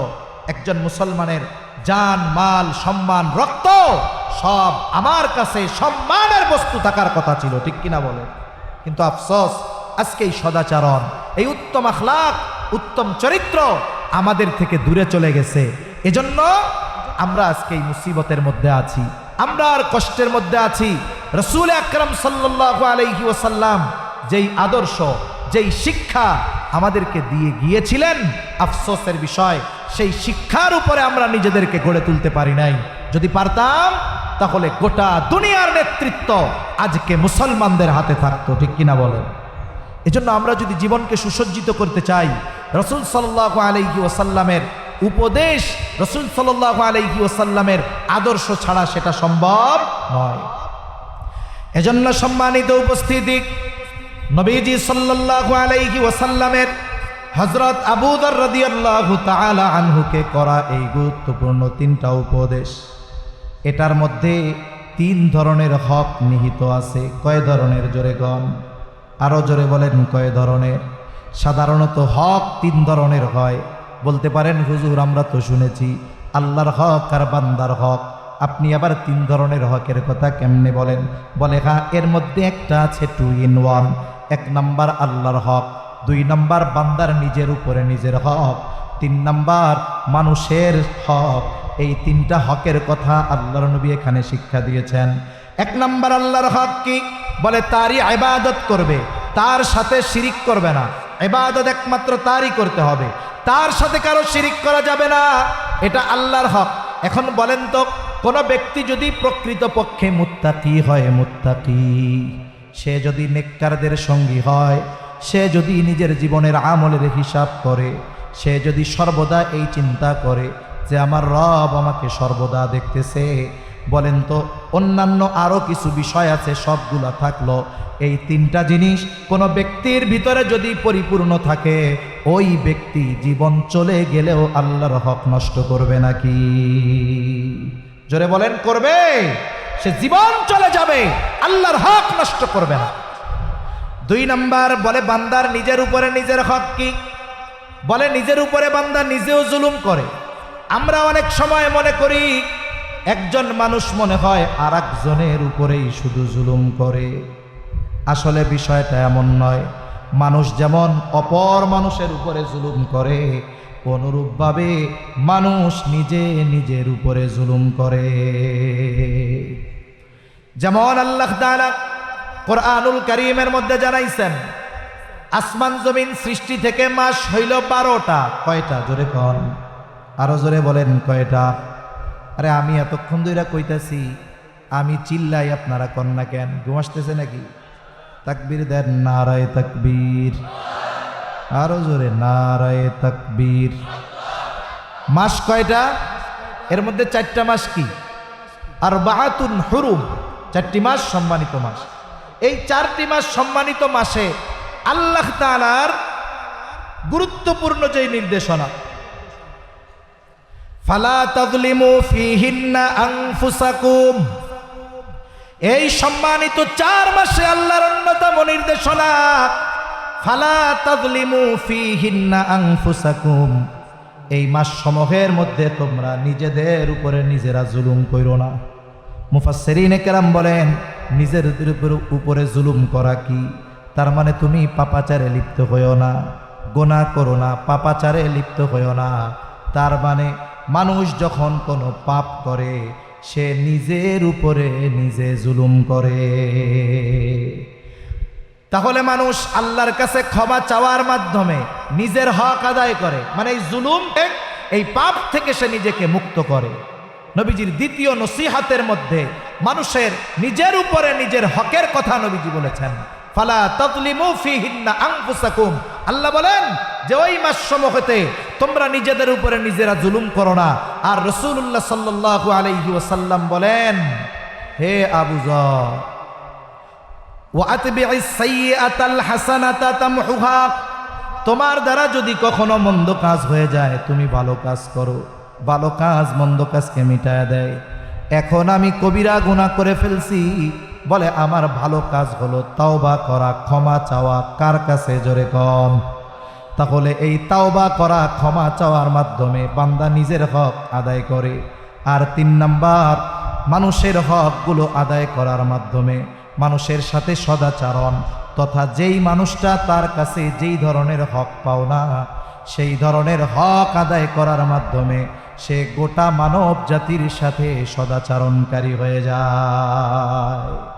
একজন মুসলমানের জান, মাল, সম্মান, রক্ত সব আমার কাছে সম্মানের বস্তু থাকার কথা ছিল, ঠিক কিনা বলেন? কিন্তু আফসোস, আজকে এই সদাচরণ, এই উত্তম আখলাক, উত্তম চরিত্র আমাদের থেকে দূরে চলে গেছে। এজন্য আমরা আজকে এই মুসিবতের মধ্যে আছি, আমরা আর কষ্টের মধ্যে আছি। রাসূল আকরাম সাল্লাল্লাহু আলাইহি ওয়াসাল্লাম যেই আদর্শ, যেই শিক্ষা আমাদেরকে দিয়ে গিয়েছিলেন, আফসোসের বিষয় সেই শিক্ষার উপরে আমরা নিজেদেরকে গড়ে তুলতে পারি নাই। যদি পারতাম তাহলে গোটা দুনিয়ার নেতৃত্ব আজকে মুসলমানদের হাতে থাকতো, ঠিক কিনা বলেন? এজন্য আমরা যদি জীবনকে সুসজ্জিত করতে চাই, রাসূল সাল্লাল্লাহু আলাইহি ওয়াসাল্লামের উপদেশ, রাসূল সাল্লাল্লাহু আলাইহি ওয়াসাল্লামের আদর্শ ছাড়া সেটা সম্ভব নয়। এজন্য সম্মানিত উপস্থিতি, নবীজি সাল্লাল্লাহু আলাইহি ওয়াসাল্লামের হযরত আবু যর রাদিয়াল্লাহু তাআলা আনহুকে করা এই গুরুত্বপূর্ণ তিনটা উপদেশ, এটার মধ্যে তিন ধরনের হক নিহিত আছে। কয় ধরনের? জোরে গণ, আরো জোরে বলেন কয় ধরনের? সাধারণত হক তিন ধরনের হয়। বলতে পারেন হুজুর আমরা তো শুনেছি আল্লাহর হক আর বান্দার হক, আপনি আবার তিন ধরনের হকের কথা কেমনে বলেন? বলে হ্যাঁ, এর মধ্যে একটা আছে 2 in 1। 1 নাম্বার আল্লাহর হক, 2 নাম্বার বান্দার নিজের উপরে নিজের হক, 3 নাম্বার মানুষের হক। এই তিনটা হকের কথা আল্লাহর নবী এখানে শিক্ষা দিয়েছেন। 1 নাম্বার আল্লাহর হক কি? বলে তারই ইবাদত করবে, তার সাথে শিরিক করবে না। ইবাদত একমাত্র তারই করতে হবে, তার সাথে কারো শিরিক করা যাবে না, এটা আল্লাহর হক। এখন বলেন তো, কোন ব্যক্তি যদি প্রকৃতপক্ষে মুত্তাকি হয়, মুত্তাকি, সে যদি নেককারদের সঙ্গী হয়, সে যদি নিজের জীবনের আমলের হিসাব করে, সে যদি সর্বদা এই চিন্তা করে যে আমার রব আমাকে সর্বদা দেখতেছে, বলেন তো অন্যান্য আরো কিছু বিষয় আছে, সবগুলা থাকলো, এই তিনটা জিনিস কোনো ব্যক্তির ভিতরে যদি পরিপূর্ণ থাকে, ওই ব্যক্তি জীবন চলে গেলেও আল্লাহর হক নষ্ট করবে নাকি? জোরে বলেন করবে? সে জীবন চলে যাবে, আল্লাহর হক নষ্ট করবে না। 2 নাম্বার বলে বান্দার নিজের উপরে নিজের হক কি? বলে নিজের উপরে বান্দা নিজেও জুলুম করে। আমরা অনেক সময় মনে করি একজন মানুষ মনে হয় আর একজনের উপরেই শুধু জুলুম করে। আসলে বিষয়টা এমন নয়। মানুষ যেমন অপর মানুষের উপরে জুলুম করে, অনুরূপভাবে মানুষ নিজে নিজের উপরে জুলুম করে। যেমন আল্লাহ তাআলা কোরআনুল কারীমের মধ্যে জানাইছেন, আসমান জমিন সৃষ্টি থেকে মাস হইল 12টা। কয়টা? জোরে কন, আরো জোরে বলেন কয়টা? আরে আমি এতক্ষণ ধরে কইতাছি, আমি চিল্লাই, আপনারা কন না কেন? ঘুম আসতেছে নাকি? তাকবীর দেন, নারায়ে তাকবীর, আরো জোরে নারায়ে তাকবীর। মাস কয়টা? এর মধ্যে 4টা মাস কি? আরবাআতুন হুরুম, 4টি মাস সম্মানিত মাস। এই 4টি মাস সম্মানিত মাসে আল্লাহ তাআলার গুরুত্বপূর্ণ যে নির্দেশনা, ফালা তাযলিমু ফীহিন্না আনফুসাকুম, এই সম্মানিত 4 মাসে আল্লাহর অন্যতম নির্দেশনা, ফালা তাযলিমু ফীহিন্না আনফুসাকুম, এই মাস সমূহের মধ্যে তোমরা নিজেদের উপরে নিজেরা জুলুম কইরো না। মুফাসসিরিনে কেরাম বলেন, নিজের উপরে জুলুম করা কি? তার মানে তুমি পাপাচারে লিপ্ত হইও না, গুনাহ করো না, পাপাচারে লিপ্ত হইও না। তার মানে মানুষ যখন কোনো পাপ করে, সে নিজের উপরে নিজে জুলুম করে। তাহলে মানুষ আল্লাহর কাছে ক্ষমা চাওয়ার মাধ্যমে নিজের হক আদায় করে, মানে এই জুলুম, এই পাপ থেকে সে নিজেকে মুক্ত করে। নবীজির দ্বিতীয় নসিহতের মধ্যে মানুষের নিজের উপরে নিজের হকের কথা নবীজি বলেছেন। ফালা তাযলিমু ফীহিন্না আনফুসাকুম। আল্লাহ বলেন যে ওই মাস সমূহতে তোমরা নিজেদের উপরে নিজেরা জুলুম করো না। আর রাসূলুল্লাহ সাল্লাল্লাহু আলাইহি ওয়াসাল্লাম বলেন, হে আবু যর, ওয়া আতবি'is সাইয়্যাতাল হাসানাতা তামহুহা, তোমার দ্বারা যদি কখনো মন্দ কাজ হয়ে যায় তুমি ভালো কাজ করো, ভালো কাজ মন্দ কাজকে মিটায় দেয়। এখন আমি কবিরা গুনাহ করে ফেলছি, বলে আমার ভালো কাজ হলো তাওবা করা, ক্ষমা চাওয়া। কার কাছে? জোরে কন। তাহলে এই তাওবা করা, ক্ষমা চাওয়ার মাধ্যমে বান্দা নিজের হক আদায় করে। আর ৩ নাম্বার, মানুষের হকগুলো আদায় করার মাধ্যমে মানুষের সাথে সদাচরণ, তথা যেই মানুষটা তার কাছে যেই ধরনের হক পাও না সেই ধরনের হক আদায় করার মাধ্যমে সে গোটা মানব জাতির সাথে সদাচরণকারী হয়ে যায়।